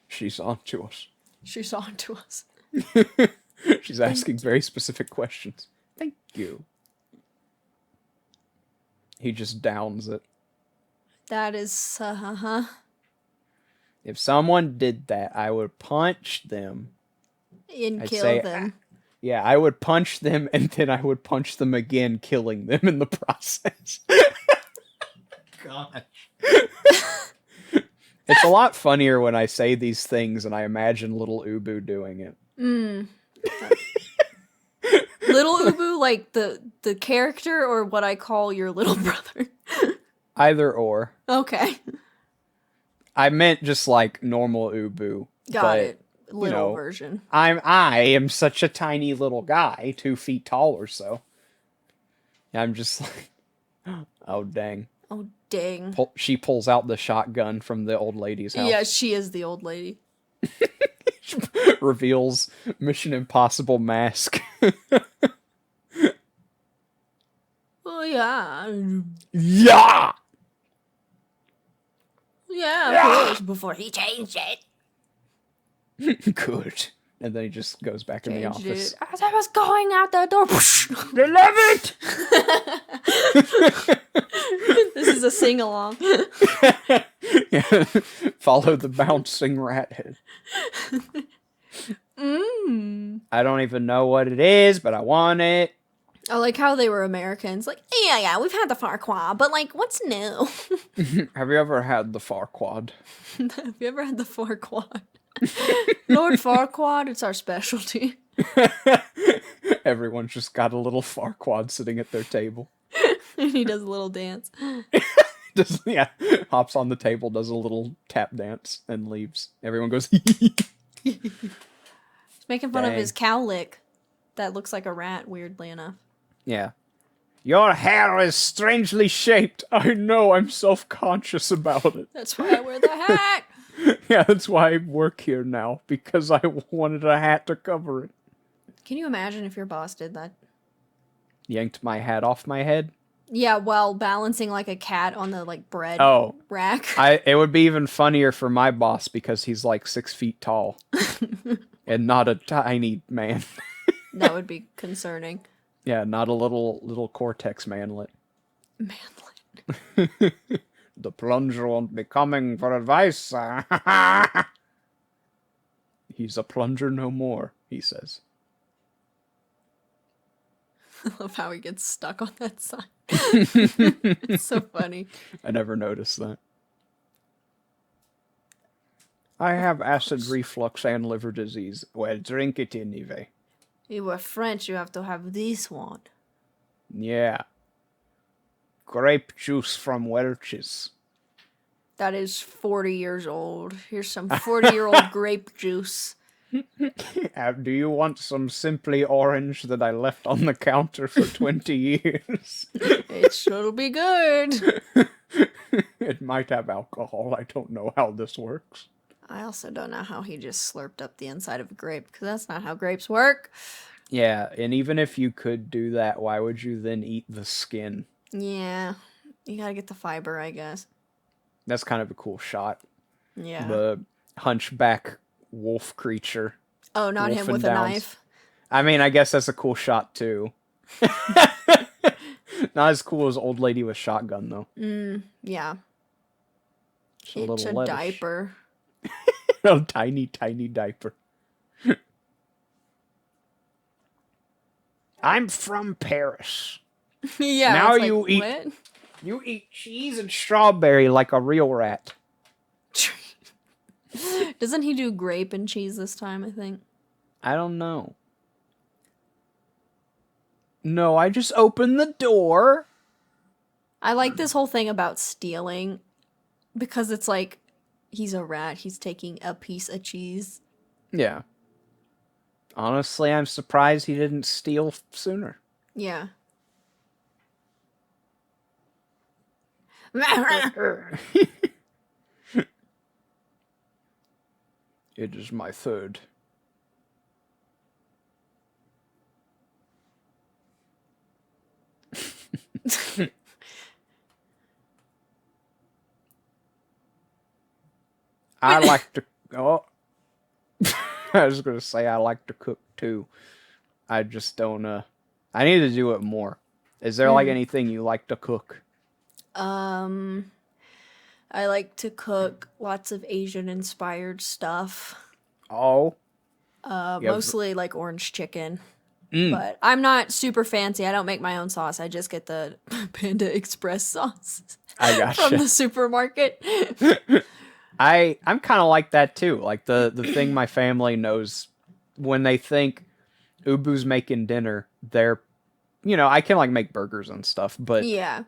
She's on to us. she's on to us. She's asking very specific questions. Thank you. He just downs it. That is, If someone did that, I would punch them. and I'd kill say, them. Yeah, I would punch them, and then I would punch them again, killing them in the process. Gosh. It's a lot funnier when I say these things and I imagine little Ubu doing it. Little Ubu, like the character, or what I call your little brother? Either or. Okay. I meant just like normal Ubu. Got it. Little version. I am such a tiny little guy, 2 feet tall or so. I'm just like, oh dang. Oh, dang. She pulls out the shotgun from the old lady's house. Yeah, she is the old lady. Reveals Mission Impossible mask. Oh, yeah. Yeah! Yeah, of course, before he changed it. Good. And then he just goes back in the Changed office. it. As I was going out the door. They love it! This is a sing-along. Yeah. Follow the bouncing rat head. I don't even know what it is, but I want it. I like how they were Americans. Like, yeah, we've had the Farquaad, but like, what's new? Have you ever had the Farquad? Have you ever had the Farquaad? Lord Farquaad, it's our specialty. Everyone's just got a little Farquad sitting at their table. And he does a little dance. Hops on the table, does a little tap dance, and leaves. Everyone goes, He's making fun of Dang. his cow lick. That looks like a rat, weirdly enough. yeah. Your hair is strangely shaped. I know, I'm self-conscious about it. That's why I wear the hat. Yeah, that's why I work here now, because I wanted a hat to cover it. Can you imagine if your boss did that? Yanked my hat off my head. Yeah, while balancing like a cat on the like bread rack. It would be even funnier for my boss because he's like 6 feet tall and not a tiny man. That would be concerning. Yeah, not a little Cortex manlet. Manlet. The plunger won't be coming for advice. He's a plunger no more, he says. I love how he gets stuck on that sign. It's so funny. I never noticed that. I have acid reflux and liver disease. Well, drink it anyway. You were French, you have to have this one. Yeah. Grape juice from Welch's. That is 40 years old. Here's some 40-year-old grape juice. Do you want some Simply Orange that I left on the counter for 20 years? It'll be good. It might have alcohol. I don't know how this works. I also don't know how he just slurped up the inside of a grape, because that's not how grapes work. Yeah, and even if you could do that, why would you then eat the skin? Yeah. You gotta get the fiber, I guess. That's kind of a cool shot. Yeah. The hunchback wolf creature. Oh, not him with a knife. I mean, I guess that's a cool shot too. Not as cool as old lady with shotgun though. Yeah. It's It's a lettuce. diaper. A tiny diaper. I'm from Paris. Yeah. Now it's you eat- What? You eat cheese and strawberry like a real rat. Doesn't he do grape and cheese this time, I think? I don't know. No, I just opened the door. I like this whole thing about stealing, because it's like, he's a rat, he's taking a piece of cheese. Yeah. Honestly, I'm surprised he didn't steal sooner. Yeah. It is my third. I like to. Oh, I was gonna say I like to cook too. I just don't. I need to do it more. Is there like anything you like to cook? I like to cook lots of Asian inspired stuff. Oh, Mostly like orange chicken. Mm. But I'm not super fancy. I don't make my own sauce. I just get the Panda Express sauce I gotcha. from the supermarket. I'm kind of like that too. Like the thing my family knows when they think Ubu's making dinner, they're, I can like make burgers and stuff, but Yeah.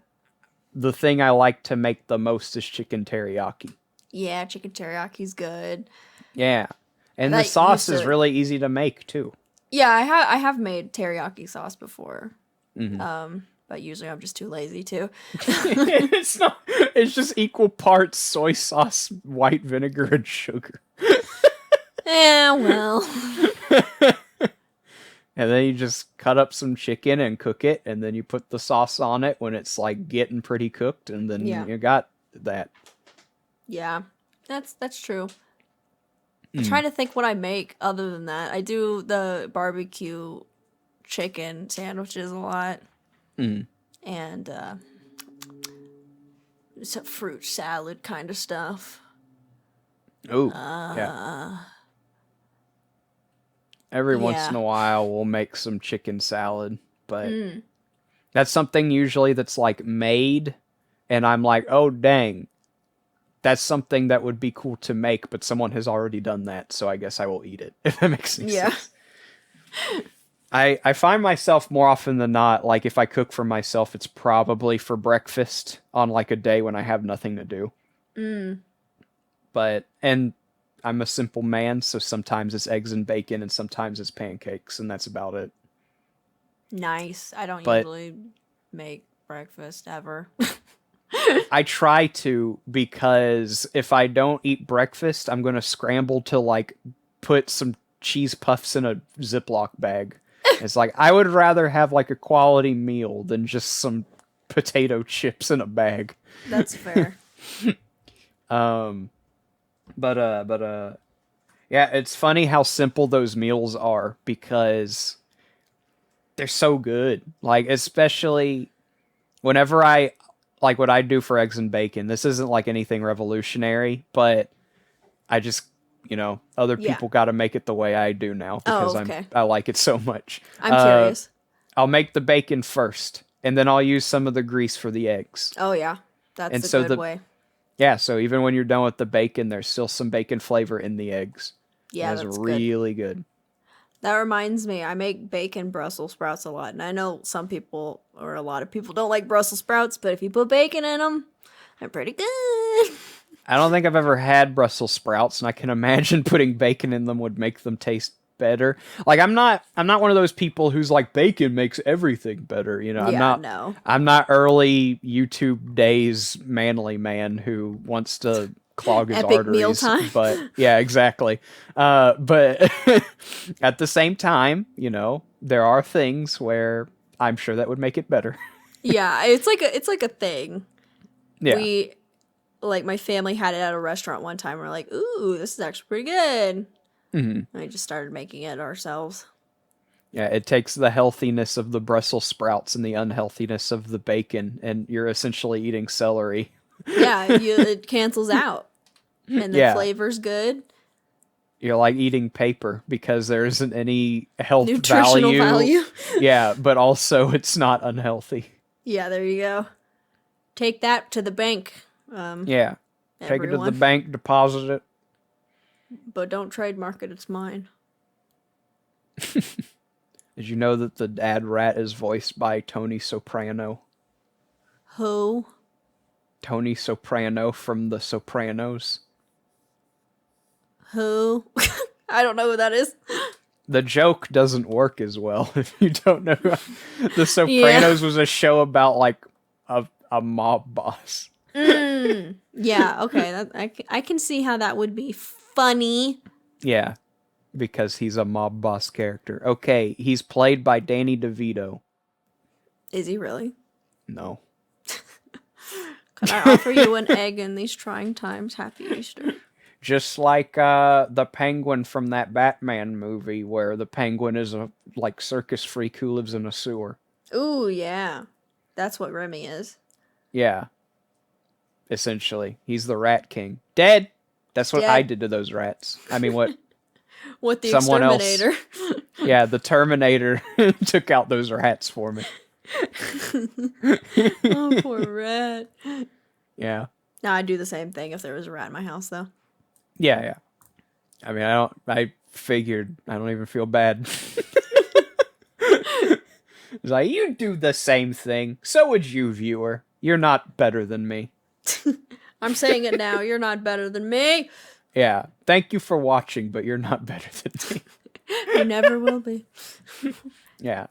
the thing I like to make the most is chicken teriyaki. Yeah, chicken teriyaki's good. Yeah. And the That sauce used is to- really easy to make too. Yeah, I have made teriyaki sauce before. Mhm. But usually I'm just too lazy to. It's just equal parts soy sauce, white vinegar, and sugar. Yeah, well. And then you just cut up some chicken and cook it, and then you put the sauce on it when it's like getting pretty cooked, and then you got that. Yeah. That's true. I'm trying to think what I make other than that. I do the barbecue chicken sandwiches a lot. Mm. And some fruit salad kind of stuff. Oh, yeah. Every once in a while, we'll make some chicken salad, but that's something usually that's like made, and I'm like, oh dang, that's something that would be cool to make, but someone has already done that, so I guess I will eat it, if that makes any sense. I find myself more often than not, like if I cook for myself, it's probably for breakfast on like a day when I have nothing to do. And I'm a simple man, so sometimes it's eggs and bacon and sometimes it's pancakes, and that's about it. Nice. I don't usually make breakfast ever. I try to, because if I don't eat breakfast, I'm going to scramble to like put some cheese puffs in a Ziploc bag. It's like, I would rather have like a quality meal than just some potato chips in a bag. That's fair. Yeah, it's funny how simple those meals are because they're so good. Like, especially whenever like what I do for eggs and bacon. This isn't like anything revolutionary, but I just, other people got to make it the way I do now because I like it so much. I'm curious. I'll make the bacon first, and then I'll use some of the grease for the eggs. Oh yeah, that's And a so good way. Yeah, so even when you're done with the bacon, there's still some bacon flavor in the eggs. Yeah, that's good. really good. That reminds me, I make bacon Brussels sprouts a lot, and I know some people or a lot of people don't like Brussels sprouts, but if you put bacon in them, they're pretty good. I don't think I've ever had Brussels sprouts, and I can imagine putting bacon in them would make them taste better. Like I'm not one of those people who's like bacon makes everything better, I'm not early YouTube days manly man who wants to clog his Epic arteries. mealtime. But yeah, exactly. But at the same time, there are things where I'm sure that would make it better. Yeah, it's like a thing. Yeah. Like my family had it at a restaurant one time. We're like, ooh, this is actually pretty good. And we just started making it ourselves. Yeah, it takes the healthiness of the Brussels sprouts and the unhealthiness of the bacon, and you're essentially eating celery. Yeah, it cancels out. And the flavor's good. You're like eating paper because there isn't any health Nutritional value. Yeah, but also it's not unhealthy. Yeah, there you go. Take that to the bank. Yeah. Take it to the bank, deposit it. But don't trademark it, it's mine. Did you know that the dad rat is voiced by Tony Soprano? Who? Tony Soprano from The Sopranos. Who? I don't know who that is. The joke doesn't work as well if you don't know. The Sopranos was a show about like a mob boss. Yeah, okay. I can see how that would be funny. Yeah, because he's a mob boss character. Okay, he's played by Danny DeVito. Is he really? No. Could I offer you an egg in these trying times? Happy Easter. Just like the penguin from that Batman movie where the penguin is a like circus freak who lives in a sewer. Ooh, yeah. That's what Remy is. Yeah. Essentially. He's the rat king. Dead! That's what I did to those rats. I mean, what What the someone exterminator. Else. Yeah, the Terminator took out those rats for me. Oh, poor rat. Yeah. No, I'd do the same thing if there was a rat in my house, though. Yeah. I mean, I figured I don't even feel bad. It's like, you do the same thing. So would you, viewer. You're not better than me. I'm saying it now. You're not better than me. Yeah. Thank you for watching, but you're not better than me. You never will be. Yeah.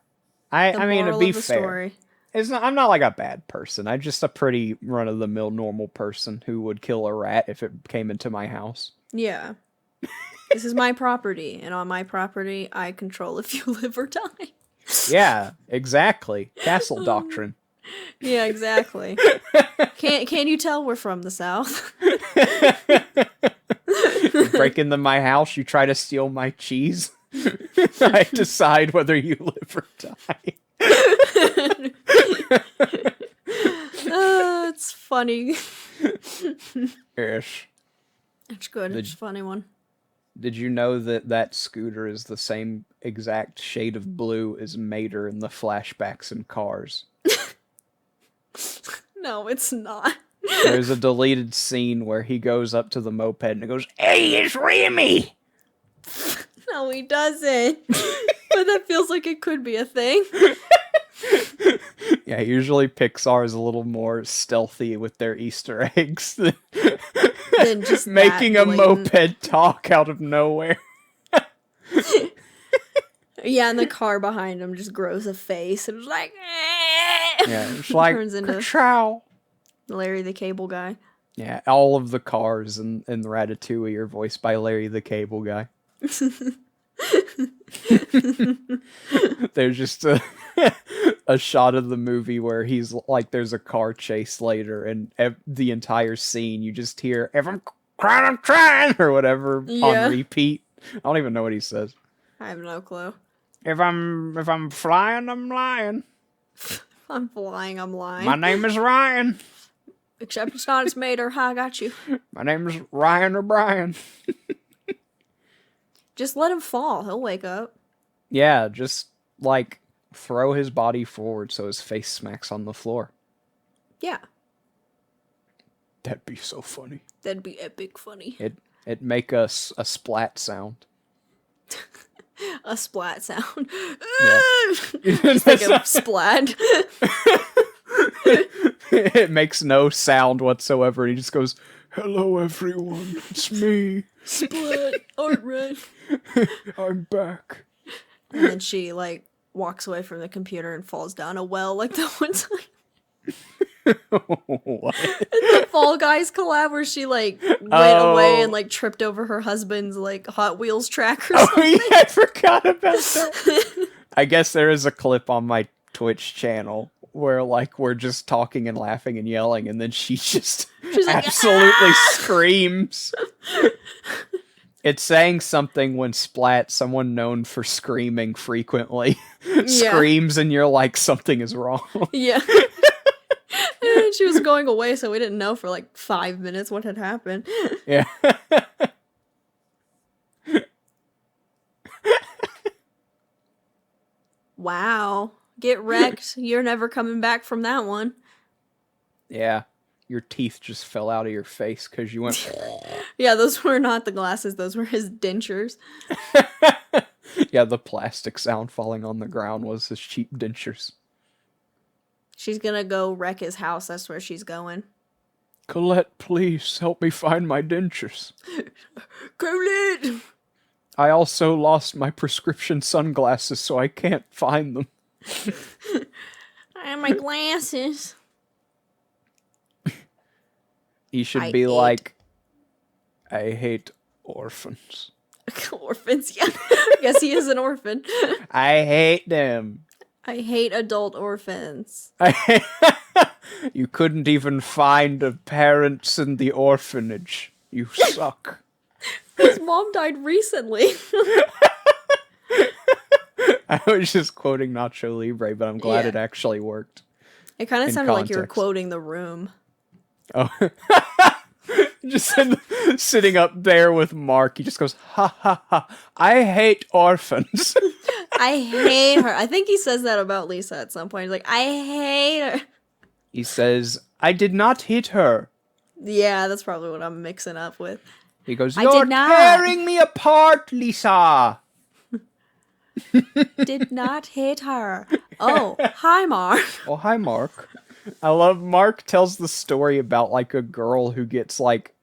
I mean, to be fair, story. I'm not like a bad person. I'm just a pretty run-of-the-mill normal person who would kill a rat if it came into my house. Yeah. This is my property, and on my property, I control if you live or die. Yeah, exactly. Castle doctrine. Yeah, exactly. Can you tell we're from the South? You break into my house, you try to steal my cheese. I decide whether you live or die. It's funny. Ish. It's good. It's a funny one. Did you know that scooter is the same exact shade of blue as Mater in the flashbacks in Cars? No, it's not. There's a deleted scene where he goes up to the moped and it goes, "Hey, it's Remy!" No, he doesn't. But that feels like it could be a thing. Yeah, usually Pixar is a little more stealthy with their Easter eggs than just making a moped talk out of nowhere. Yeah, and the car behind him just grows a face and it's like, yeah, it's like turns into Ka-chow. Larry the Cable Guy. Yeah, all of the cars in Ratatouille are voiced by Larry the Cable Guy. There's just a shot of the movie where he's like, there's a car chase later, and the entire scene you just hear, "If I'm crying, I'm trying," or whatever on repeat. I don't even know what he says. I have no clue. If I'm flying, I'm lying. I'm flying, I'm lying. My name is Ryan. Except it's not, it's Mater. Ha, I got you. My name is Ryan O'Brien. Just let him fall. He'll wake up. Yeah, just like throw his body forward so his face smacks on the floor. Yeah. That'd be so funny. That'd be epic funny. It'd make a splat sound. A splat sound. Yeah. Just like a splat. It makes no sound whatsoever. He just goes, "Hello, everyone. It's me. Splat. Alright. I'm back." And then she, like, walks away from the computer and falls down a well like that one time. What? In the Fall Guys collab where she, like, went away and, like, tripped over her husband's, like, Hot Wheels track or something. Oh, yeah, I forgot about that. I guess there is a clip on my Twitch channel where, like, we're just talking and laughing and yelling, and then she's like, absolutely screams. It's saying something when Splat, someone known for screaming frequently, screams, and you're like, something is wrong. Yeah. And she was going away, so we didn't know for like 5 minutes what had happened. Yeah. Wow. Get wrecked. You're never coming back from that one. Yeah. Your teeth just fell out of your face because you went... Yeah, those were not the glasses. Those were his dentures. Yeah, the plastic sound falling on the ground was his cheap dentures. She's gonna go wreck his house. That's where she's going. Colette, please help me find my dentures. Colette! I also lost my prescription sunglasses, so I can't find them. I have my glasses. You should I be hate- like, I hate orphans. Orphans, yeah. I guess he is an orphan. I hate them. I hate adult orphans. You couldn't even find the parents in the orphanage. You suck. His mom died recently. I was just quoting Nacho Libre, but I'm glad Yeah. it actually worked. It kind of In sounded like you were context. quoting The Room. Oh. Just sitting up there with Mark, he just goes, ha ha ha, I hate orphans. I hate her. I think he says that about Lisa at some point. He's like, I hate her. He says, I did not hit her. Yeah, that's probably what I'm mixing up with. He goes, I you're did not. tearing me apart, Lisa. Did not hit her. Oh, hi, Mark. Oh, hi, Mark. I love Mark tells the story about like a girl who gets like,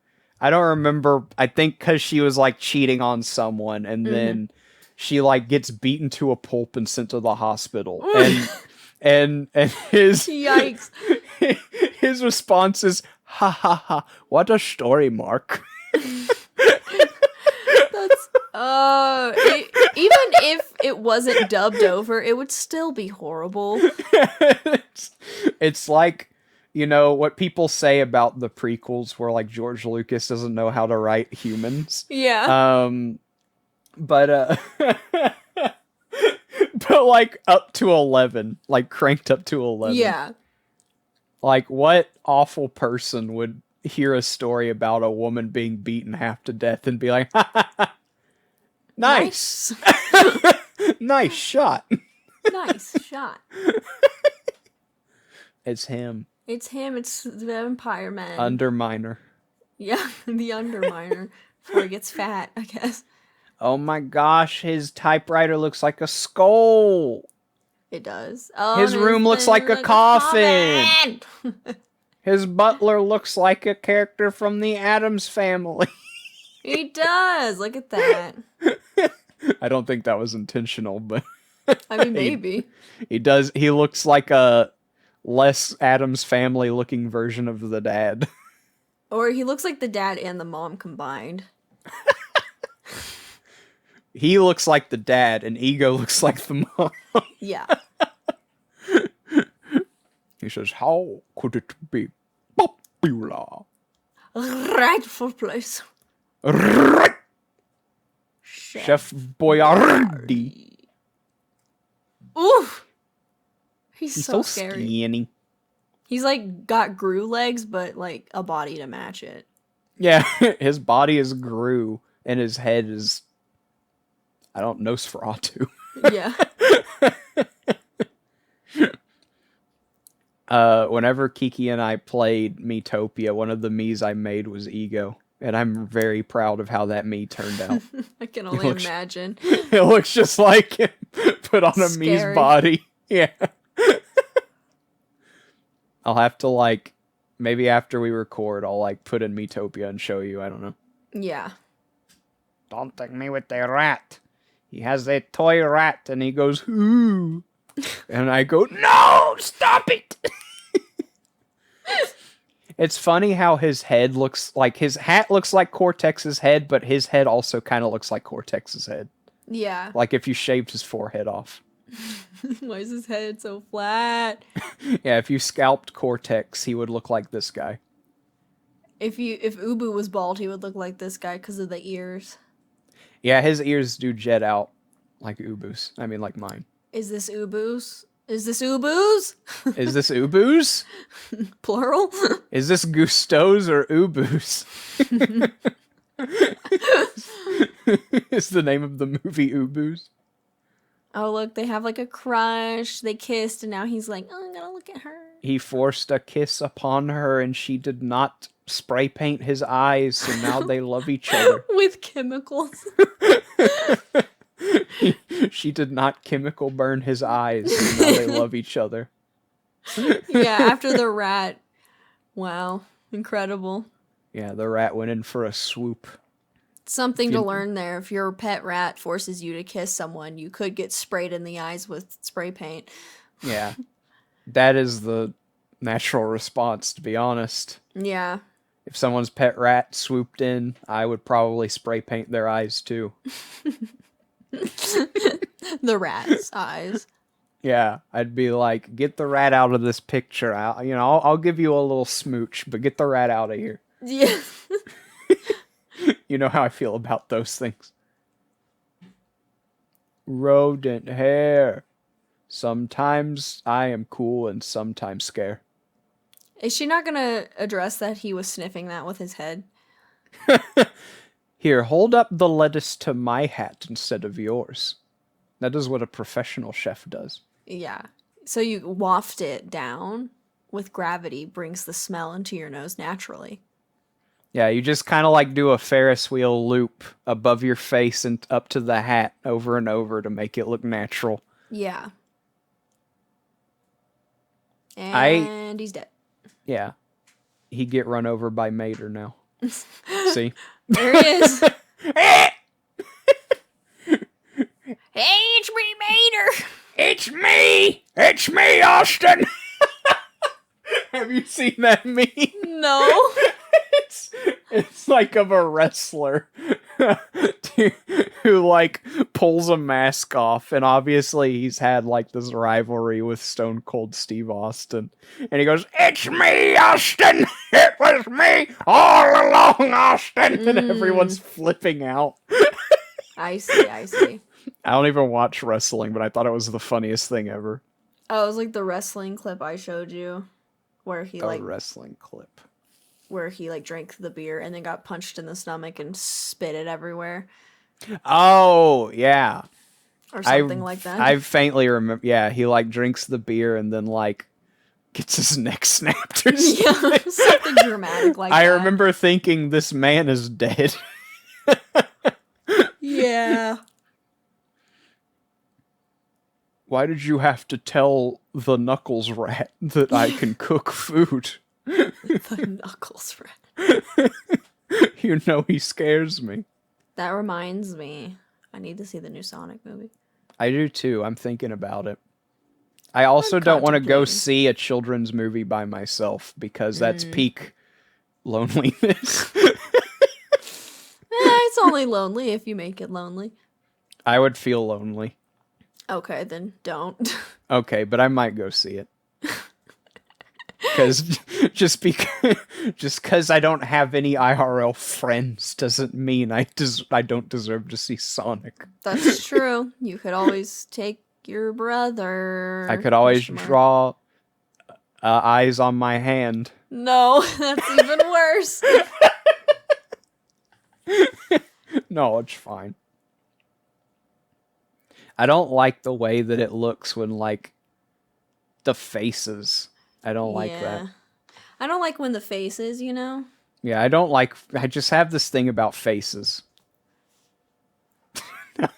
I don't remember, I think because she was like cheating on someone and then she like gets beaten to a pulp and sent to the hospital. And his Yikes. his response is, ha ha ha, what a story, Mark. That's even if it wasn't dubbed over, it would still be horrible. It's like, you know, what people say about the prequels where like George Lucas doesn't know how to write humans. Yeah. But but like up to 11, like cranked up to 11. Yeah. Like what awful person would hear a story about a woman being beaten half to death and be like, ha ha ha, nice. Nice shot. Nice shot. It's him. It's him. It's the Vampire Man. Underminer. Yeah, the Underminer. Before he gets fat, I guess. Oh my gosh, his typewriter looks like a skull. It does. Oh, His and room it's looks been like a coffin. coffin. His butler looks like a character from the Addams Family. He does. Look at that. I don't think that was intentional, but I mean, maybe. he does. He looks like a less Addams Family looking version of the dad. Or he looks like the dad and the mom combined. He looks like the dad, and Ego looks like the mom. Yeah. He says, how could it be popular? Rightful place. Right, Chef Boyardee. Oof. He's He's so so scary. skinny. He's like got Gru legs, but like a body to match it. Yeah, his body is Gru, and his head is, I don't know, Nosferatu. Yeah. Whenever Kiki and I played Miitopia, one of the Miis I made was Ego, and I'm very proud of how that Mii turned out. I can only looks- imagine. It looks just like him, put on a Mii's Scary. body. Yeah. I'll have to, like, maybe after we record, I'll, like, put in Miitopia and show you. I don't know. Yeah. Don't take me with the rat. He has a toy rat, and he goes, ooh. And I go, no, stop it. It's funny how his head looks like, his hat looks like Cortex's head, but his head also kind of looks like Cortex's head. Yeah. Like if you shaved his forehead off. Why is his head so flat? Yeah, if you scalped Cortex, he would look like this guy. If Ubu was bald, he would look like this guy because of the ears. Yeah, his ears do jet out like Ubu's. I mean, like mine. Is this Ubu's? Is this Ubu's? Is this Ubu's? Plural? Is this Gusto's or Ubu's? Is the name of the movie Ubu's? Oh, look, they have like a crush. They kissed, and now he's like, oh, I'm gonna look at her. He forced a kiss upon her, and she did not spray paint his eyes, so now they love each other. With chemicals. She did not chemical burn his eyes, so now they love each other. Yeah, after the rat. Wow. Incredible. Yeah, the rat went in for a swoop. Something to You- learn there. If your pet rat forces you to kiss someone, you could get sprayed in the eyes with spray paint. Yeah. That is the natural response, to be honest. Yeah. If someone's pet rat swooped in, I would probably spray paint their eyes too. The rat's eyes. Yeah, I'd be like, get the rat out of this picture. I'll give you a little smooch, but get the rat out of here. Yeah. You know how I feel about those things. Rodent hair. Sometimes I am cool and sometimes scare. Is she not gonna address that he was sniffing that with his head? Here, hold up the lettuce to my hat instead of yours. That is what a professional chef does. Yeah. So you waft it down with gravity, brings the smell into your nose naturally. Yeah, you just kind of like do a Ferris wheel loop above your face and up to the hat over and over to make it look natural. Yeah. And he's dead. Yeah. He'd get run over by Mater now. See? There he is. Hey, it's me, Mater. It's me! It's me, Austin! Have you seen that meme? No. It's like of a wrestler who like pulls a mask off, and obviously he's had like this rivalry with Stone Cold Steve Austin, and he goes, "It's me, Austin! It was me all along, Austin!" And everyone's flipping out. I see. I don't even watch wrestling, but I thought it was the funniest thing ever. Oh, it was like the wrestling clip I showed you, where he wrestling clip. Where he like drank the beer and then got punched in the stomach and spit it everywhere. Oh, yeah. Or something like that. I faintly remember. Yeah, he like drinks the beer and then like gets his neck snapped or something. Yeah, something dramatic like that. I remember thinking this man is dead. Yeah. Why did you have to tell the Knuckles rat that I can cook food? The Knuckles rat. You know he scares me. That reminds me. I need to see the new Sonic movie. I do too. I'm thinking about it. I also don't want to go see a children's movie by myself because that's peak loneliness. It's only lonely if you make it lonely. I would feel lonely. Okay, then don't. Okay, but I might go see it. Just because I don't have any IRL friends doesn't mean I don't deserve to see Sonic. That's true. You could always take your brother. I could always draw eyes on my hand. No, that's even worse. No, it's fine. I don't like the way that it looks when, like, the faces. I don't like that. I don't like when the faces, you know? Yeah, I just have this thing about faces.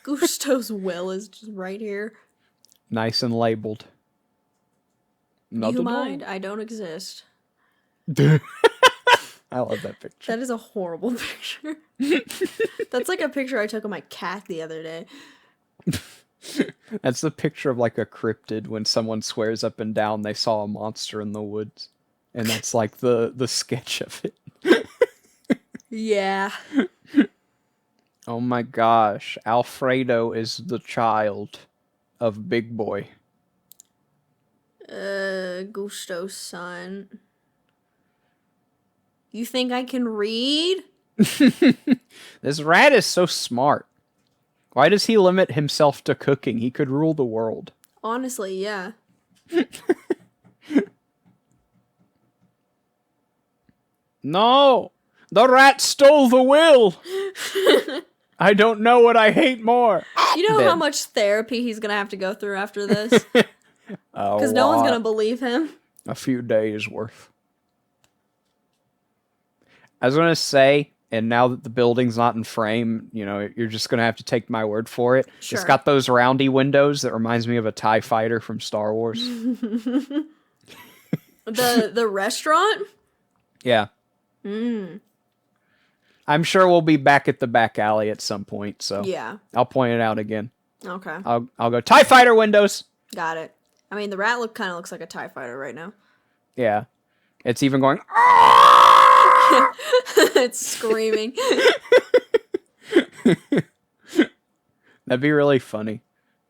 Gusto's will is just right here. Nice and labeled. You mind, I don't exist. I love that picture. That is a horrible picture. That's like a picture I took of my cat the other day. That's the picture of like a cryptid when someone swears up and down they saw a monster in the woods. And that's like the sketch of it. Yeah. Oh my gosh. Alfredo is the child of Big Boy. Gusto's son. You think I can read? This rat is so smart. Why does he limit himself to cooking? He could rule the world. Honestly, yeah. No! The rat stole the will! I don't know what I hate more. You know how much therapy he's gonna have to go through after this? Because no one's gonna believe him. A few days worth. I was gonna say, and now that the building's not in frame, you know, you're just gonna have to take my word for it. Sure. It's got those roundy windows that reminds me of a TIE fighter from Star Wars. The restaurant? Yeah. I'm sure we'll be back at the back alley at some point, so yeah, I'll point it out again. Okay. I'll go TIE fighter windows. Got it. I mean, the rat kind of looks like a TIE fighter right now. Yeah. It's even going It's screaming. That'd be really funny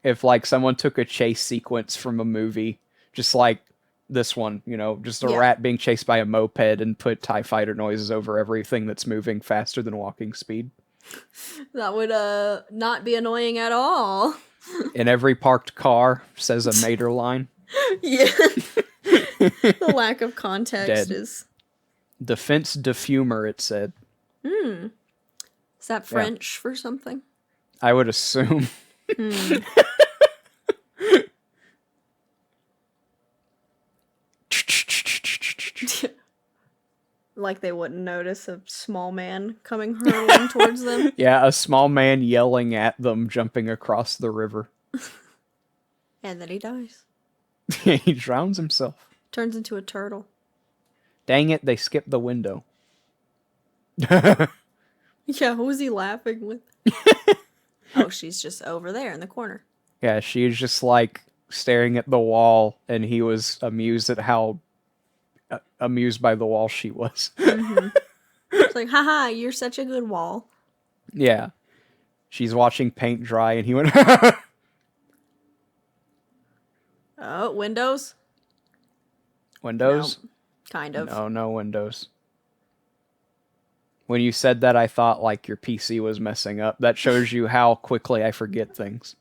if like someone took a chase sequence from a movie, just like this one, you know, just a rat being chased by a moped and put TIE fighter noises over everything that's moving faster than walking speed. That would not be annoying at all. In every parked car says a Mater line. Yeah. The lack of context is... Defense diffumer, it said. Is that French for something? I would assume. Like they wouldn't notice a small man coming hurtling towards them. Yeah, a small man yelling at them, jumping across the river. And then he dies. He drowns himself. Turns into a turtle. Dang it, they skipped the window. Yeah, who was he laughing with? Oh, she's just over there in the corner. Yeah, she was just like staring at the wall, and he was amused at how amused by the wall she was. It's like, haha, you're such a good wall. Yeah. She's watching paint dry, and he went, Oh, Windows? Windows? No, kind of. No windows. When you said that, I thought like your PC was messing up. That shows you how quickly I forget things.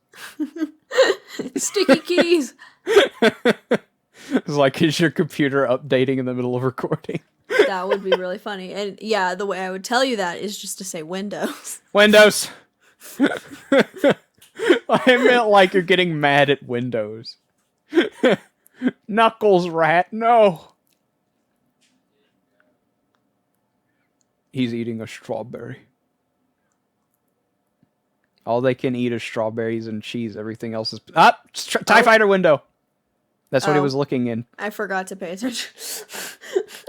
Sticky keys! It's like, is your computer updating in the middle of recording? That would be really funny. And yeah, the way I would tell you that is just to say Windows. Windows! I meant like you're getting mad at Windows. Knuckles, rat, no! He's eating a strawberry. All they can eat is strawberries and cheese. Everything else is... TIE Fighter window! That's what he was looking in. I forgot to pay attention.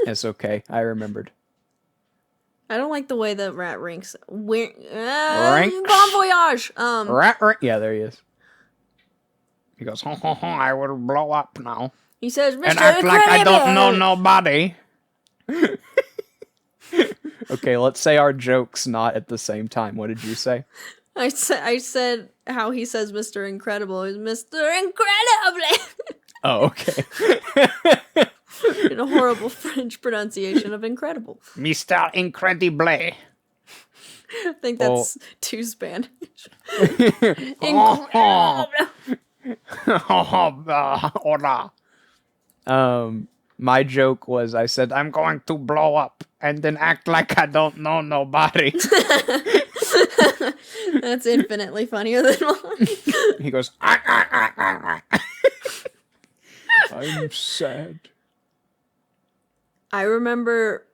It's okay. I remembered. I don't like the way the rat rinks. Rinks? Bon voyage! Rat. Yeah, there he is. He goes, ho, ho, ho, I will blow up now. He says, Mr. And act like I don't know nobody. Okay, let's say our jokes not at the same time. What did you say? I said how he says Mr. Incredible is Mr. Incredible. Oh, okay. In a horrible French pronunciation of incredible. Mr. Incredible. I think that's too Spanish. Hola. My joke was, I said, I'm going to blow up and then act like I don't know nobody. That's infinitely funnier than mine. He goes, I'm sad. I remember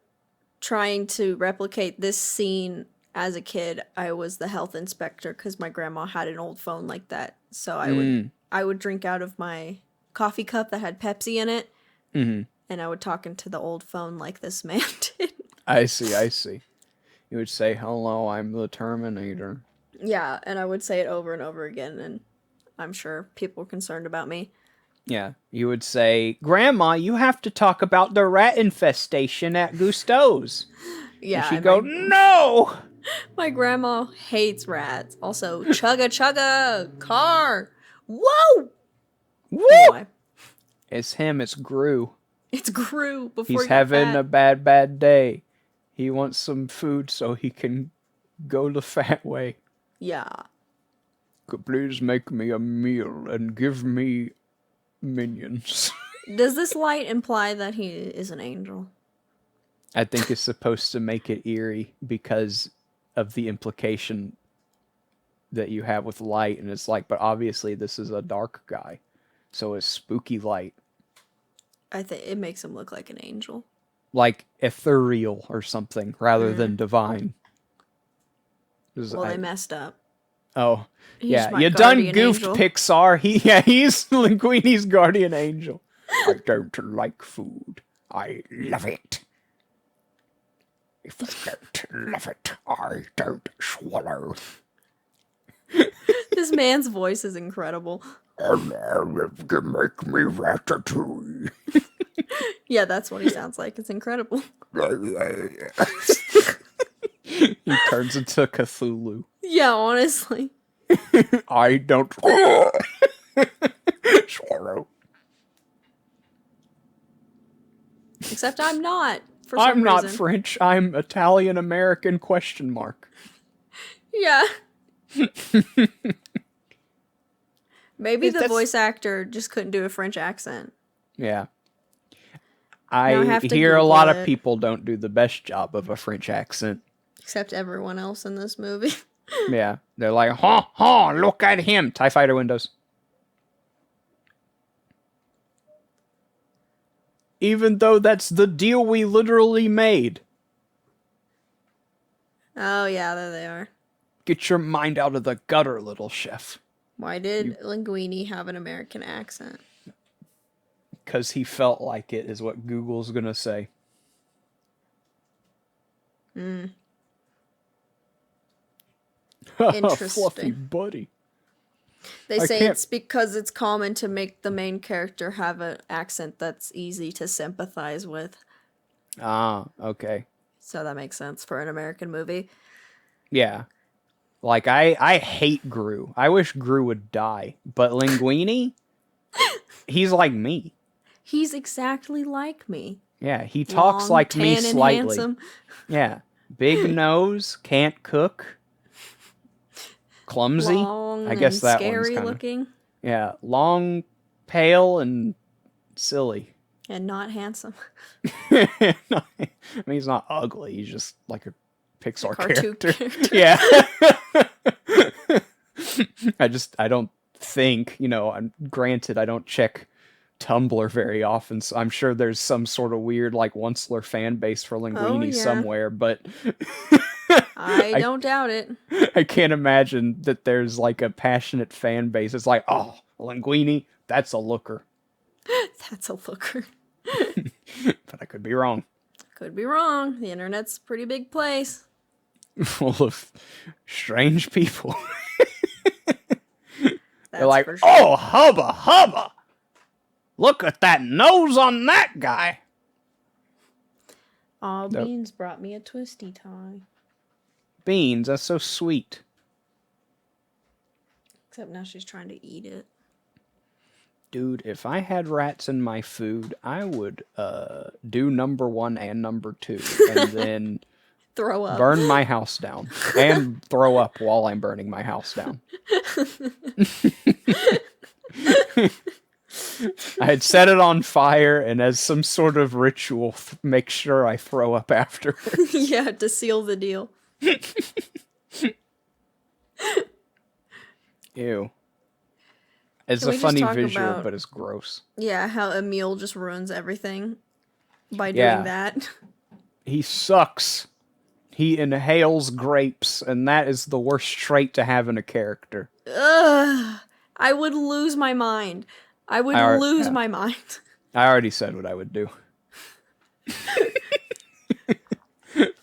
trying to replicate this scene as a kid. I was the health inspector because my grandma had an old phone like that. So I would drink out of my coffee cup that had Pepsi in it. Mm-hmm. And I would talk into the old phone like this man did. I see. You would say, hello, I'm the Terminator. Yeah, and I would say it over and over again, and I'm sure people were concerned about me. Yeah, you would say, Grandma, you have to talk about the rat infestation at Gusteau's. Yeah. And she'd go, no! My grandma hates rats. Also, chugga chugga, car. Whoa! Woo! Anyway. It's him, it's Gru. It's Gru before he's having a bad day. He wants some food so he can go the fat way. Yeah. Please make me a meal and give me minions. Does this light imply that he is an angel? I think it's supposed to make it eerie because of the implication that you have with light. And it's like, but obviously this is a dark guy. So it's spooky light. I think it makes him look like an angel. Like ethereal or something rather than divine. They messed up. Oh, yeah. You done goofed, angel. Pixar. He's Linguini's guardian angel. I don't like food. I love it. If I don't love it, I don't swallow. This man's voice is incredible. Make me Ratatouille. Yeah, that's what he sounds like. It's incredible. He turns into Cthulhu. Yeah, honestly. I don't swallow. Except I'm not. For I'm some not reason. French. I'm Italian American ? Yeah. Maybe the That's- voice actor just couldn't do a French accent. Yeah. Now I I have to hear a Google lot of it. people don't do the best job of a French accent. Except everyone else in this movie. Yeah. They're like, ha, ha, look at him. TIE fighter windows. Even though that's the deal we literally made. Oh, yeah, there they are. Get your mind out of the gutter, little chef. Why did Linguini have an American accent? Because he felt like it, is what Google's gonna say. Interesting. Fluffy buddy. They I say can't- it's because it's common to make the main character have an accent that's easy to sympathize with. Ah, okay. So that makes sense for an American movie. Yeah. Like, I hate Gru. I wish Gru would die. But Linguini, he's like me. He's exactly like me. Yeah, he talks Long, like me tan, and slightly. handsome. Yeah. Big nose, can't cook. Clumsy. Long I guess and that scary one's kind of... looking. Yeah, long, pale, and silly. And not handsome. I mean, he's not ugly. He's just like a Pixar Cartoon character. Yeah. I don't think, granted, I don't check Tumblr very often, so I'm sure there's some sort of weird, like, Onceler fan base for Linguini yeah. somewhere, but I don't doubt it. I can't imagine that there's, like, a passionate fan base. It's like, oh, Linguini, that's a looker. That's a looker. But I could be wrong. Could be wrong. The internet's a pretty big place. Full of strange people. That's They're like, for sure. oh, hubba, hubba. Look at that nose on that guy. Aw, Nope. Beans brought me a twisty tie. Beans, that's so sweet. Except now she's trying to eat it. Dude, if I had rats in my food, I would do number 1 and number 2 and then Throw up. burn my house down and throw up while I'm burning my house down. I'd set it on fire and as some sort of ritual, make sure I throw up afterwards. Yeah, to seal the deal. Ew. It's Can a we just funny talk visual, about- but it's gross. Yeah, how Emil just ruins everything by doing Yeah. that. He sucks. He inhales grapes, and that is the worst trait to have in a character. Ugh. I would lose my mind. I would lose my mind. I already said what I would do.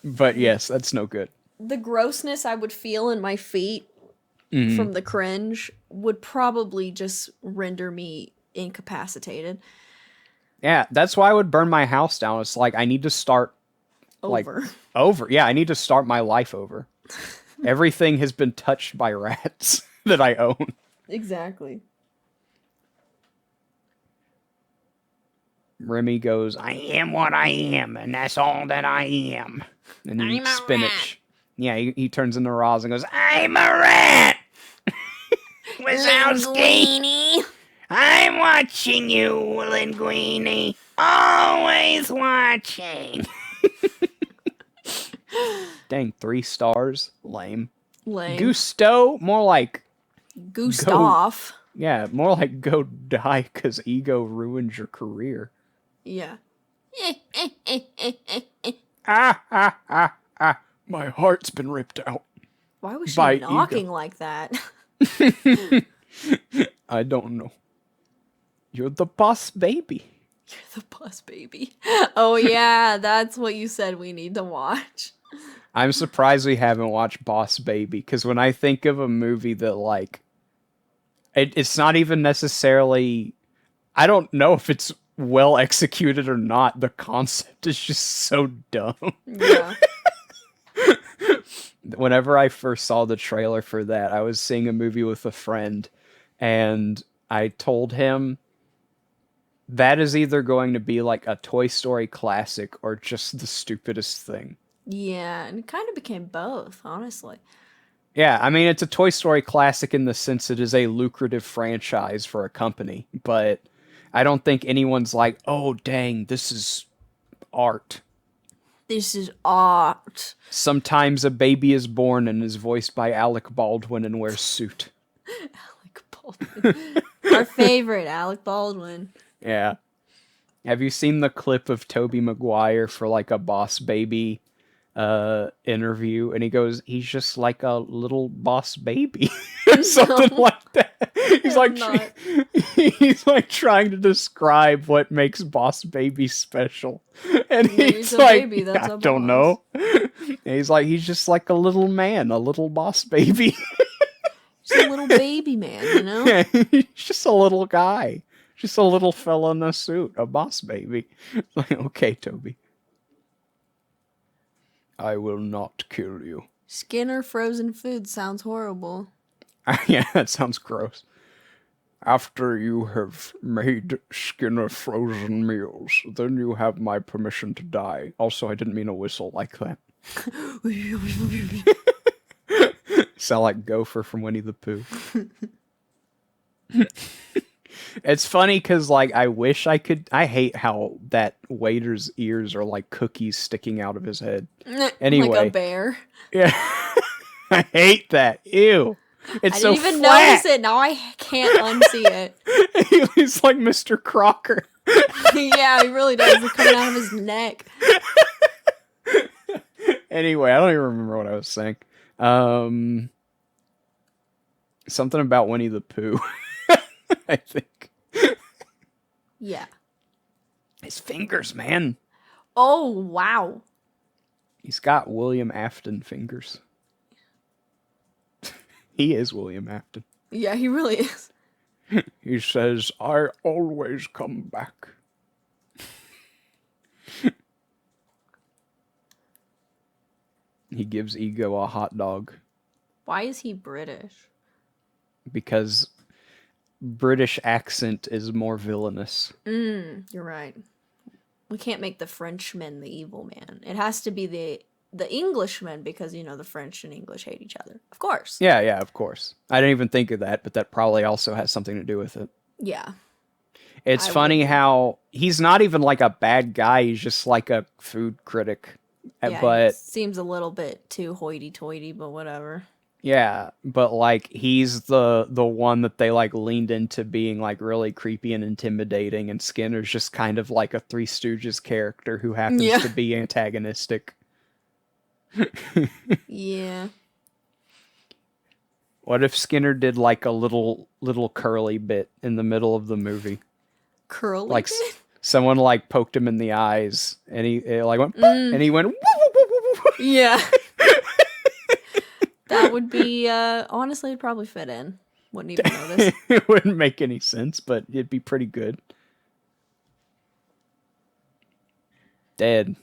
But yes, that's no good. The grossness I would feel in my feet from the cringe would probably just render me incapacitated. Yeah, that's why I would burn my house down. It's like, I need to start Over. over. Yeah, I need to start my life over. Everything has been touched by rats that I own. Exactly. Remy goes, I am what I am, and that's all that I am. And he eats spinach. Yeah, he turns into Roz and goes, I'm a rat! Wazowski! I'm watching you, Linguini. Always watching. Dang, 3 stars? Lame. Lame. Gusto? More like, Gustav. yeah, more like go die because ego ruins your career. Yeah. My heart's been ripped out. Why was she By knocking ego. like that? I don't know. You're the boss baby. You're the boss baby. Oh yeah, that's what you said we need to watch. I'm surprised we haven't watched Boss Baby, because when I think of a movie that, like, it's not even necessarily, I don't know if it's well executed or not. The concept is just so dumb. Yeah. Whenever I first saw the trailer for that, I was seeing a movie with a friend, and I told him that is either going to be like a Toy Story classic or just the stupidest thing. Yeah, and it kind of became both, honestly. Yeah, I mean, it's a Toy Story classic in the sense it is a lucrative franchise for a company, but I don't think anyone's like, oh, dang, this is art. This is art. Sometimes a baby is born and is voiced by Alec Baldwin and wears suit. Alec Baldwin. Our favorite, Alec Baldwin. Yeah. Have you seen the clip of Tobey Maguire for like a Boss Baby interview, and he goes, he's just like a little boss baby or something like that. He's like trying to describe what makes Boss Baby special, and he's like, baby, that's I don't know. And he's like, he's just like a little man, a little boss baby. Just a little baby man, you know? Yeah, he's just a little guy, just a little fella in a suit, a boss baby. Like, okay, Toby. I will not kill you. Skinner frozen food sounds horrible. Yeah, that sounds gross. After you have made Skinner frozen meals, then you have my permission to die. Also, I didn't mean a whistle like that. Sound like Gopher from Winnie the Pooh. It's funny because, like, I wish I could... I hate how that waiter's ears are like cookies sticking out of his head. Anyway. Like a bear. Yeah. I hate that. Ew. It's so flat. I didn't even notice it. Now I can't unsee it. He's like Mr. Crocker. Yeah, he really does. It's coming out of his neck. Anyway, I don't even remember what I was saying. Something about Winnie the Pooh. I think. Yeah. His fingers, man. Oh, wow. He's got William Afton fingers. He is William Afton. Yeah, he really is. He says, I always come back. He gives Ego a hot dog. Why is he British? Because British accent is more villainous. You're right. We can't make the Frenchman the evil man. It has to be the Englishman because, you know, the French and English hate each other. Of course. Yeah, of course. I didn't even think of that, but that probably also has something to do with it. Yeah. It's funny how he's not even like a bad guy. He's just like a food critic. Yeah, but he seems a little bit too hoity-toity, but whatever. Yeah, but like he's the one that they like leaned into being like really creepy and intimidating, and Skinner's just kind of like a Three Stooges character who happens to be antagonistic. Yeah. What if Skinner did like a little curly bit in the middle of the movie? Curly like bit? Someone like poked him in the eyes, and he like went, and he went. Yeah. That would be, honestly, it'd probably fit in. Wouldn't even notice. It wouldn't make any sense, but it'd be pretty good. Dead.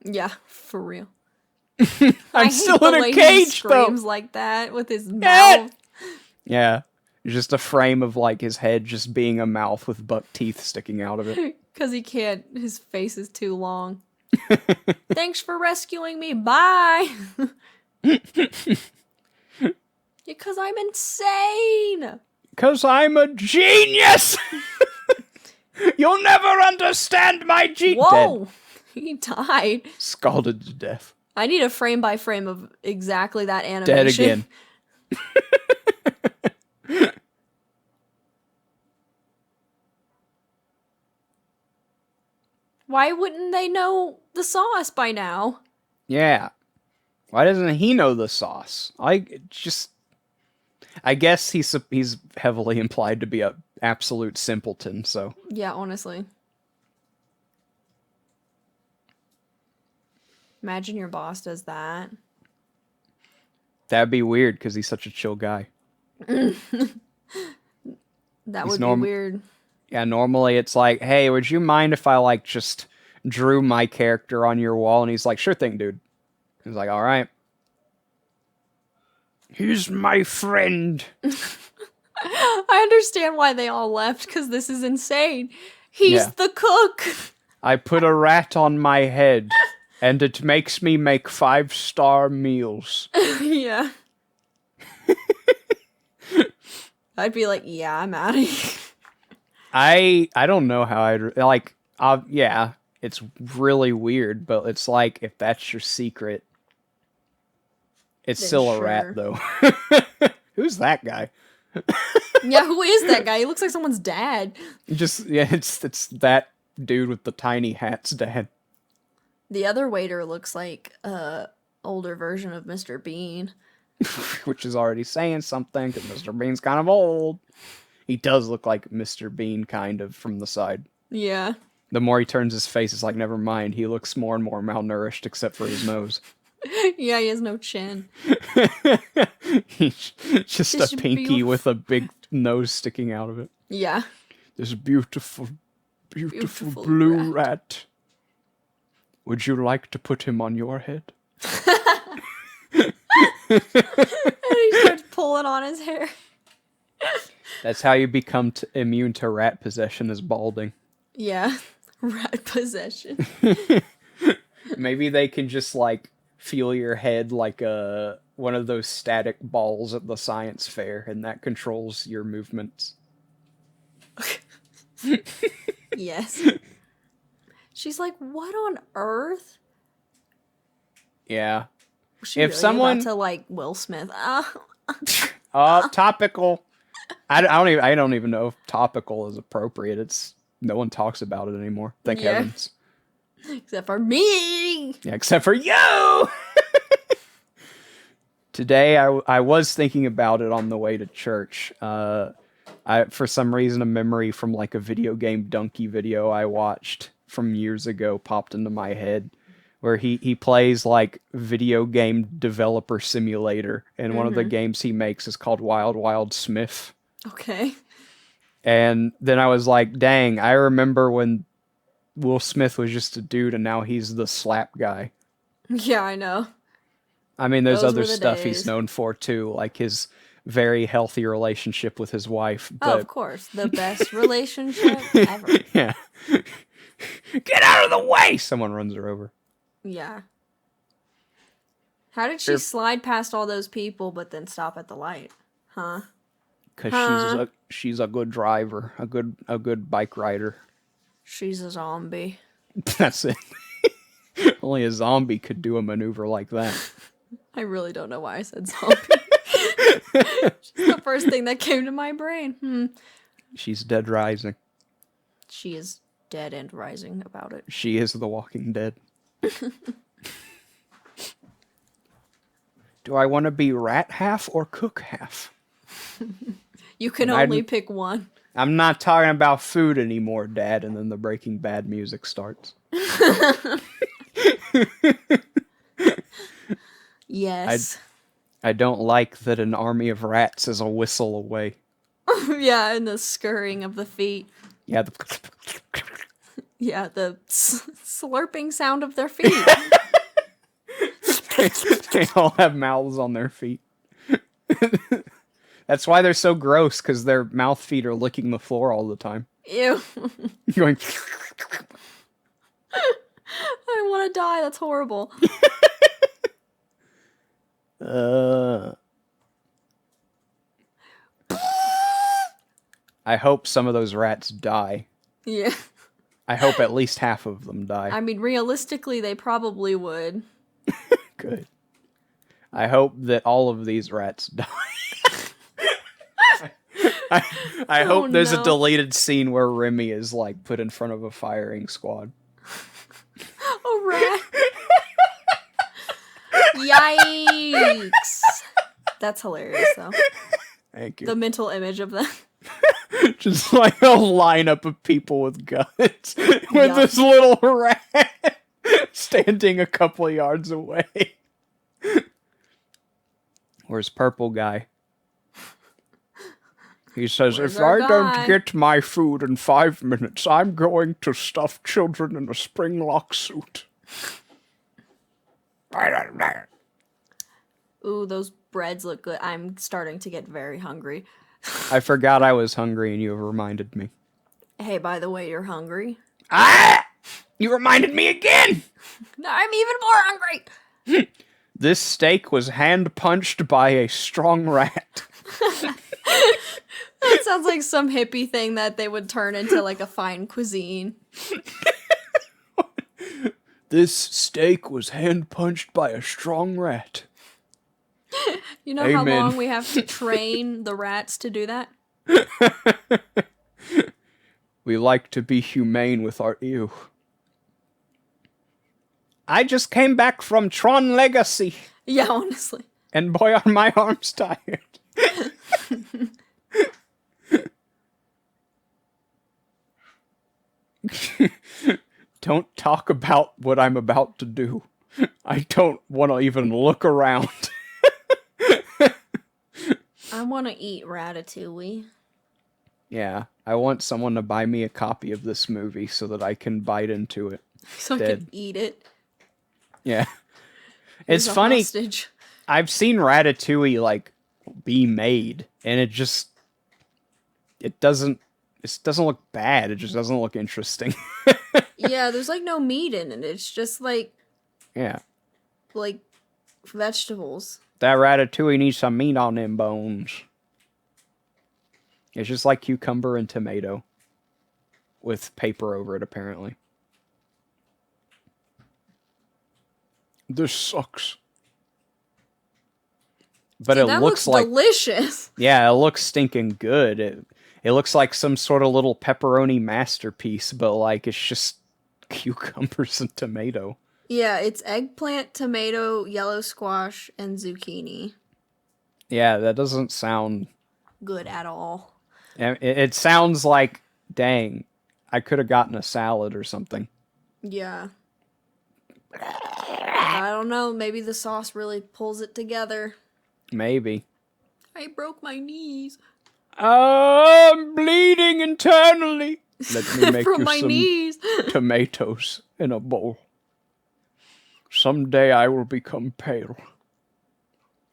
Yeah, for real. I'm still in a cage, though. Screams like that with his mouth. Yeah. Just a frame of, like, his head just being a mouth with buck teeth sticking out of it. Because he can't, his face is too long. Thanks for rescuing me, bye! Because I'm insane! Because I'm a genius! You'll never understand my genius! Whoa! Dead. He died. Scalded to death. I need a frame by frame of exactly that animation. Dead again. Why wouldn't they know the sauce by now? Yeah. Why doesn't he know the sauce? I guess he's heavily implied to be a absolute simpleton, so. Yeah, honestly. Imagine your boss does that. That'd be weird because he's such a chill guy. That would be weird. Yeah, normally it's like, hey, would you mind if I like just drew my character on your wall? And he's like, sure thing, dude. He's like, all right. He's my friend. I understand why they all left, because this is insane. He's the cook. I put a rat on my head, and it makes me make 5-star meals. Yeah. I'd be like, yeah, I'm out of here. I don't know how I'd like. Yeah, it's really weird, but it's like if that's your secret, it's Then still a sure. rat though. Who's that guy? Yeah, who is that guy? He looks like someone's dad. It's that dude with the tiny hat's dad. The other waiter looks like a older version of Mr. Bean. Which is already saying something, because Mr. Bean's kind of old. He does look like Mr. Bean, kind of, from the side. Yeah. The more he turns his face, it's like, never mind. He looks more and more malnourished, except for his nose. Yeah, he has no chin. He's just a pinky with a big nose sticking out of it. Yeah. This beautiful blue rat. Would you like to put him on your head? And he starts pulling on his hair. That's how you become immune to rat possession, is balding. Yeah. Rat possession. Maybe they can just, like, feel your head like one of those static balls at the science fair, and that controls your movements. Yes. She's like, what on earth? Yeah. Was she If really someone about to like Will Smith. Topical. I don't even know if topical is appropriate. It's no one talks about it anymore. Thank heavens. Except for me. Yeah, except for you. Today I was thinking about it on the way to church. For some reason a memory from like a video game donkey video I watched from years ago popped into my head, where he plays like video game developer simulator, and one of the games he makes is called Wild Wild Smith. Okay. And then I was like, dang, I remember when Will Smith was just a dude and now he's the slap guy. Yeah, I know. I mean, there's Those other were the stuff days. he's known for too, like his very healthy relationship with his wife. But... Oh, of course. The best relationship ever. Yeah. Get out of the way! Someone runs her over. Yeah. How did she slide past all those people but then stop at the light? Huh? Because she's a good driver, a good bike rider. She's a zombie. That's it. Only a zombie could do a maneuver like that. I really don't know why I said zombie. Just the first thing that came to my brain. She's dead rising. She is dead and rising about it. She is the Walking Dead. Do I want to be rat half or cook half? You can only pick one. I'm not talking about food anymore, Dad. And then the Breaking Bad music starts. Yes. I don't like that an army of rats is a whistle away. Yeah, and the scurrying of the feet. Yeah, Yeah, the slurping sound of their feet. they all have mouths on their feet. That's why they're so gross, because their mouth feet are licking the floor all the time. Ew. Going... I want to die. That's horrible. I hope some of those rats die. Yeah. I hope at least half of them die. I mean, realistically, they probably would. Good. I hope that all of these rats die. I hope there's a deleted scene where Remy is like put in front of a firing squad. A rat. Yikes. That's hilarious, though. Thank you. The mental image of that. Just like a lineup of people with guns with this little rat standing a couple of yards away. Where's Purple Guy? He says, Where's if our I guy? don't get my food in 5 minutes, I'm going to stuff children in a spring lock suit. Ooh, those breads look good. I'm starting to get very hungry. I forgot I was hungry and you have reminded me. Hey, by the way, you're hungry? Ah! You reminded me again! I'm even more hungry! This steak was hand-punched by a strong rat. That sounds like some hippie thing that they would turn into like a fine cuisine. This steak was hand-punched by a strong rat. You know Amen. how long we have to train the rats to do that? We like to be humane with our ew. I just came back from Tron Legacy. Yeah, honestly. And boy, are my arms tired. Don't talk about what I'm about to do. I don't want to even look around. I want to eat Ratatouille. Yeah, I want someone to buy me a copy of this movie so that I can bite into it. So I can eat it. Yeah. Here's It's funny. Hostage. I've seen Ratatouille, like, be made, and it doesn't look bad. It just doesn't look interesting. Yeah, there's like no meat in it. It's just like vegetables. That Ratatouille needs some meat on them bones. It's just like cucumber and tomato. With paper over it, apparently. This sucks. But Dude, it that looks looks like... delicious. Yeah, it looks stinking good. It looks like some sort of little pepperoni masterpiece, but like it's just cucumbers and tomato. Yeah, it's eggplant, tomato, yellow squash, and zucchini. Yeah, that doesn't sound good at all. It sounds like, dang, I could have gotten a salad or something. Yeah. I don't know. Maybe the sauce really pulls it together. Maybe. I broke my knees. I'm bleeding internally. Let me make From you my some knees. tomatoes in a bowl. Someday I will become pale.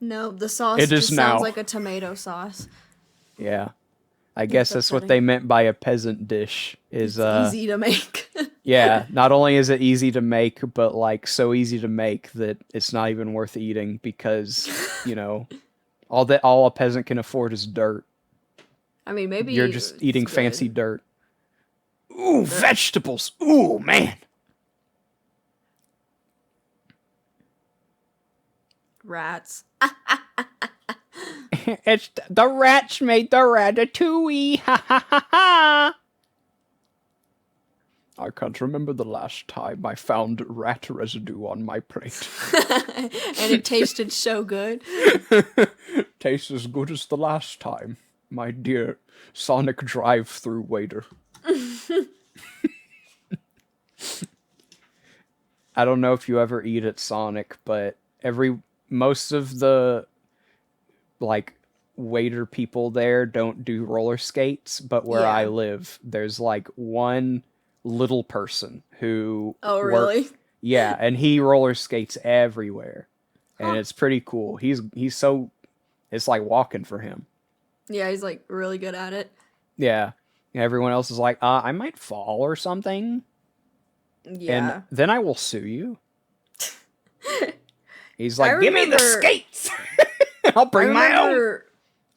No, the sauce It just is now. sounds like a tomato sauce. Yeah. I guess that's what they meant by a peasant dish. Is it's easy to make. Yeah, not only is it easy to make, but like so easy to make that it's not even worth eating because, you know, all a peasant can afford is dirt. I mean, maybe you're just eating fancy dirt. Ooh, vegetables. Ooh, man. Rats. It's the rats made the ratatouille. Ha ha ha ha. I can't remember the last time I found rat residue on my plate. And it tasted so good. Tastes as good as the last time, my dear Sonic drive-through waiter. I don't know if you ever eat at Sonic, but most of the like waiter people there don't do roller skates, but where I live, there's like one little person who really? Yeah, and he roller skates everywhere. And it's pretty cool. He's so it's like walking for him. Yeah, he's like really good at it. Yeah. Everyone else is like, I might fall or something. Yeah. And then I will sue you. He's like, give me the skates. I'll bring my own.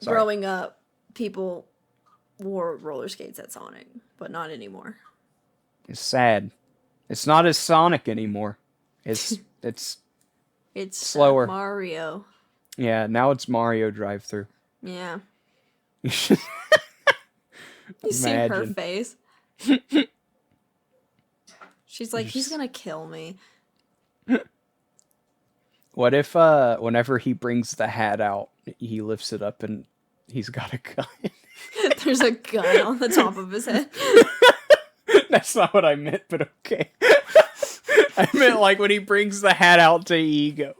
Growing up, people wore roller skates at Sonic, but not anymore. It's sad. It's not as Sonic anymore. It's slower. Mario. Yeah, now it's Mario drive-through. Yeah. You see her face. She's like, he's gonna kill me. What if, whenever he brings the hat out, he lifts it up and he's got a gun? There's a gun on the top of his head. That's not what I meant, but okay. I meant like when he brings the hat out to Ego.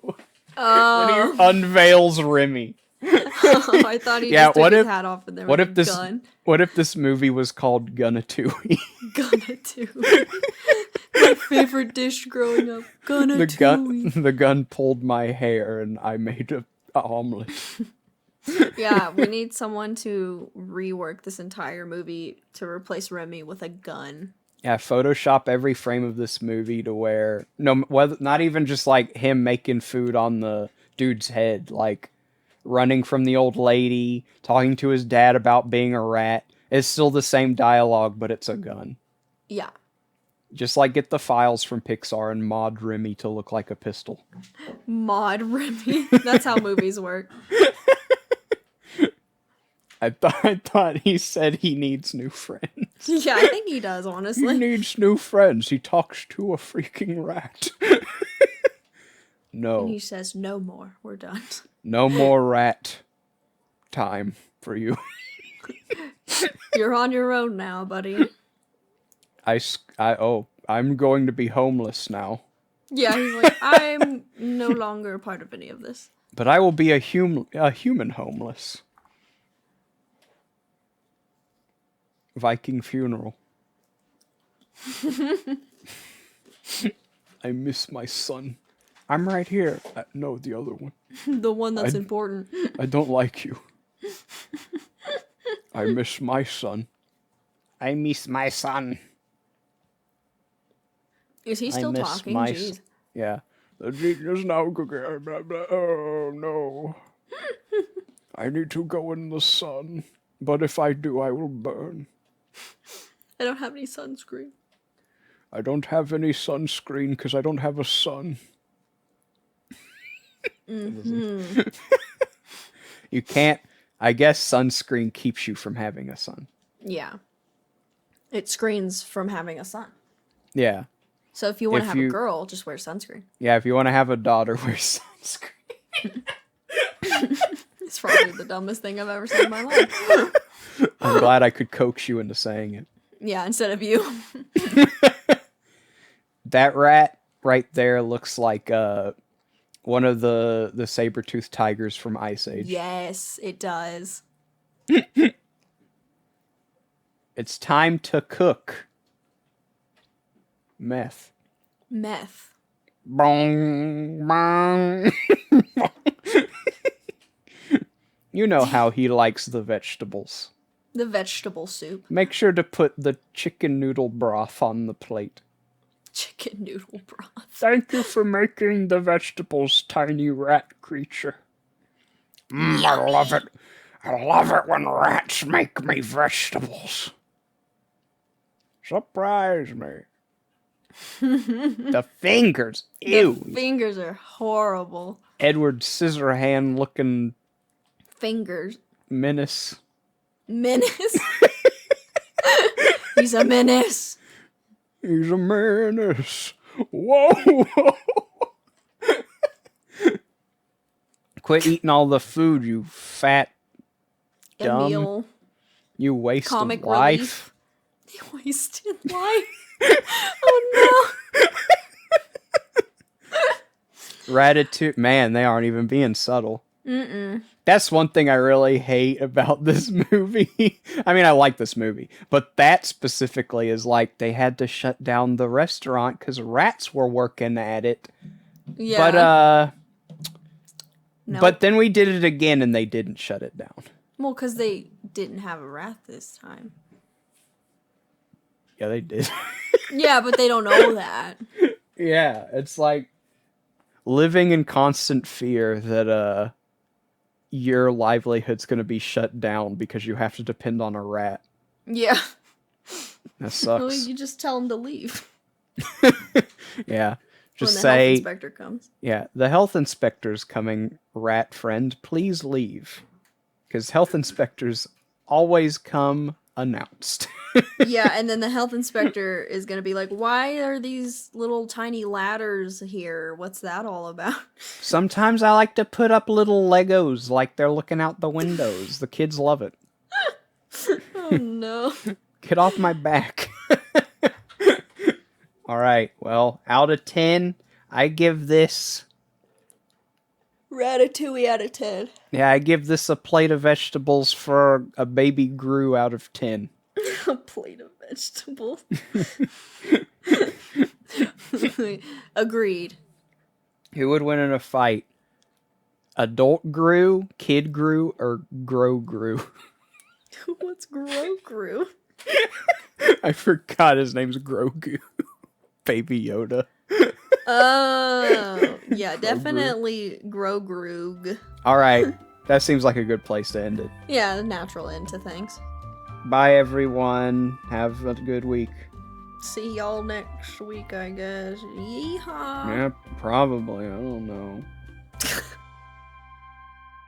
Oh. When he unveils Remy. I thought he just took his hat off and there was a gun. What if this movie was called Gunatooey? Gunatooey. My favorite dish growing up. Gunatooey. The gun pulled my hair and I made omelet. Yeah, we need someone to rework this entire movie to replace Remy with a gun. Yeah, Photoshop every frame of this movie to where not even just like him making food on the dude's head, like running from the old lady, talking to his dad about being a rat. It's still the same dialogue, but it's a gun. Yeah. Just like get the files from Pixar and mod Remy to look like a pistol. Mod Remy. That's how movies work. I thought he said he needs new friends. Yeah, I think he does, honestly. He needs new friends. He talks to a freaking rat. No. And he says, no more. We're done. No more rat time for you. You're on your own now, buddy. I'm going to be homeless now. Yeah, he's like, I'm no longer a part of any of this. But I will be a human homeless. Viking funeral. I miss my son. I'm right here. No, the other one. The one that's important. I don't like you. I miss my son. I miss my son. Is he still talking? Jeez. Yeah. The genius now. Oh no. I need to go in the sun. But if I do, I will burn. I don't have any sunscreen. I don't have any sunscreen because I don't have a sun. Mm-hmm. You can't. I guess sunscreen keeps you from having a son. Yeah. It screens from having a son. Yeah. So if you want to have a girl, just wear sunscreen. Yeah, if you want to have a daughter, wear sunscreen. It's probably the dumbest thing I've ever said in my life. I'm glad I could coax you into saying it. Yeah, instead of you. That rat right there looks like one of the saber-toothed tigers from Ice Age. Yes, it does. It's time to cook. Meth. Meth. Bong, bong. You know how he likes the vegetables. The vegetable soup. Make sure to put the chicken noodle broth on the plate. Chicken noodle broth. Thank you for making the vegetables, tiny rat creature. I love it. I love it when rats make me vegetables. Surprise me. The fingers. Ew. The fingers are horrible. Edward Scissorhand looking Fingers. menace. Menace. He's a menace. He's a menace. Whoa. Quit eating all the food, you fat dumb. Emil. You wasted Comic life. Relief. Wasted life. Oh no. Ratatouille. Man, they aren't even being subtle. Mm-mm. That's one thing I really hate about this movie. I mean, I like this movie, but that specifically is like they had to shut down the restaurant because rats were working at it. Yeah. But but then we did it again and they didn't shut it down. Well, because they didn't have a rat this time. Yeah, they did. Yeah, but they don't know that. Yeah, it's like living in constant fear that your livelihood's going to be shut down because you have to depend on a rat. Yeah. That sucks. Well, you just tell them to leave. Yeah. Just when the say, health inspector comes. Yeah, the health inspector's coming, rat friend. Please leave. Because health inspectors always come announced. Yeah, and then the health inspector is going to be like, why are these little tiny ladders here? What's that all about? Sometimes I like to put up little Legos like they're looking out the windows. The kids love it. Oh, no. Get off my back. All right, well, out of 10, I give this... Ratatouille out of 10. Yeah, I give this a plate of vegetables for a baby Gru out of 10. A plate of vegetables. Agreed. Who would win in a fight? Adult Gru, Kid Gru, or Grow Gru? What's Grogu? I forgot his name's Grogu. Baby Yoda. Oh, yeah, definitely Grogu. All right, that seems like a good place to end it. Yeah, natural end to things. Bye, everyone. Have a good week. See y'all next week, I guess. Yeehaw. Yeah, probably. I don't know.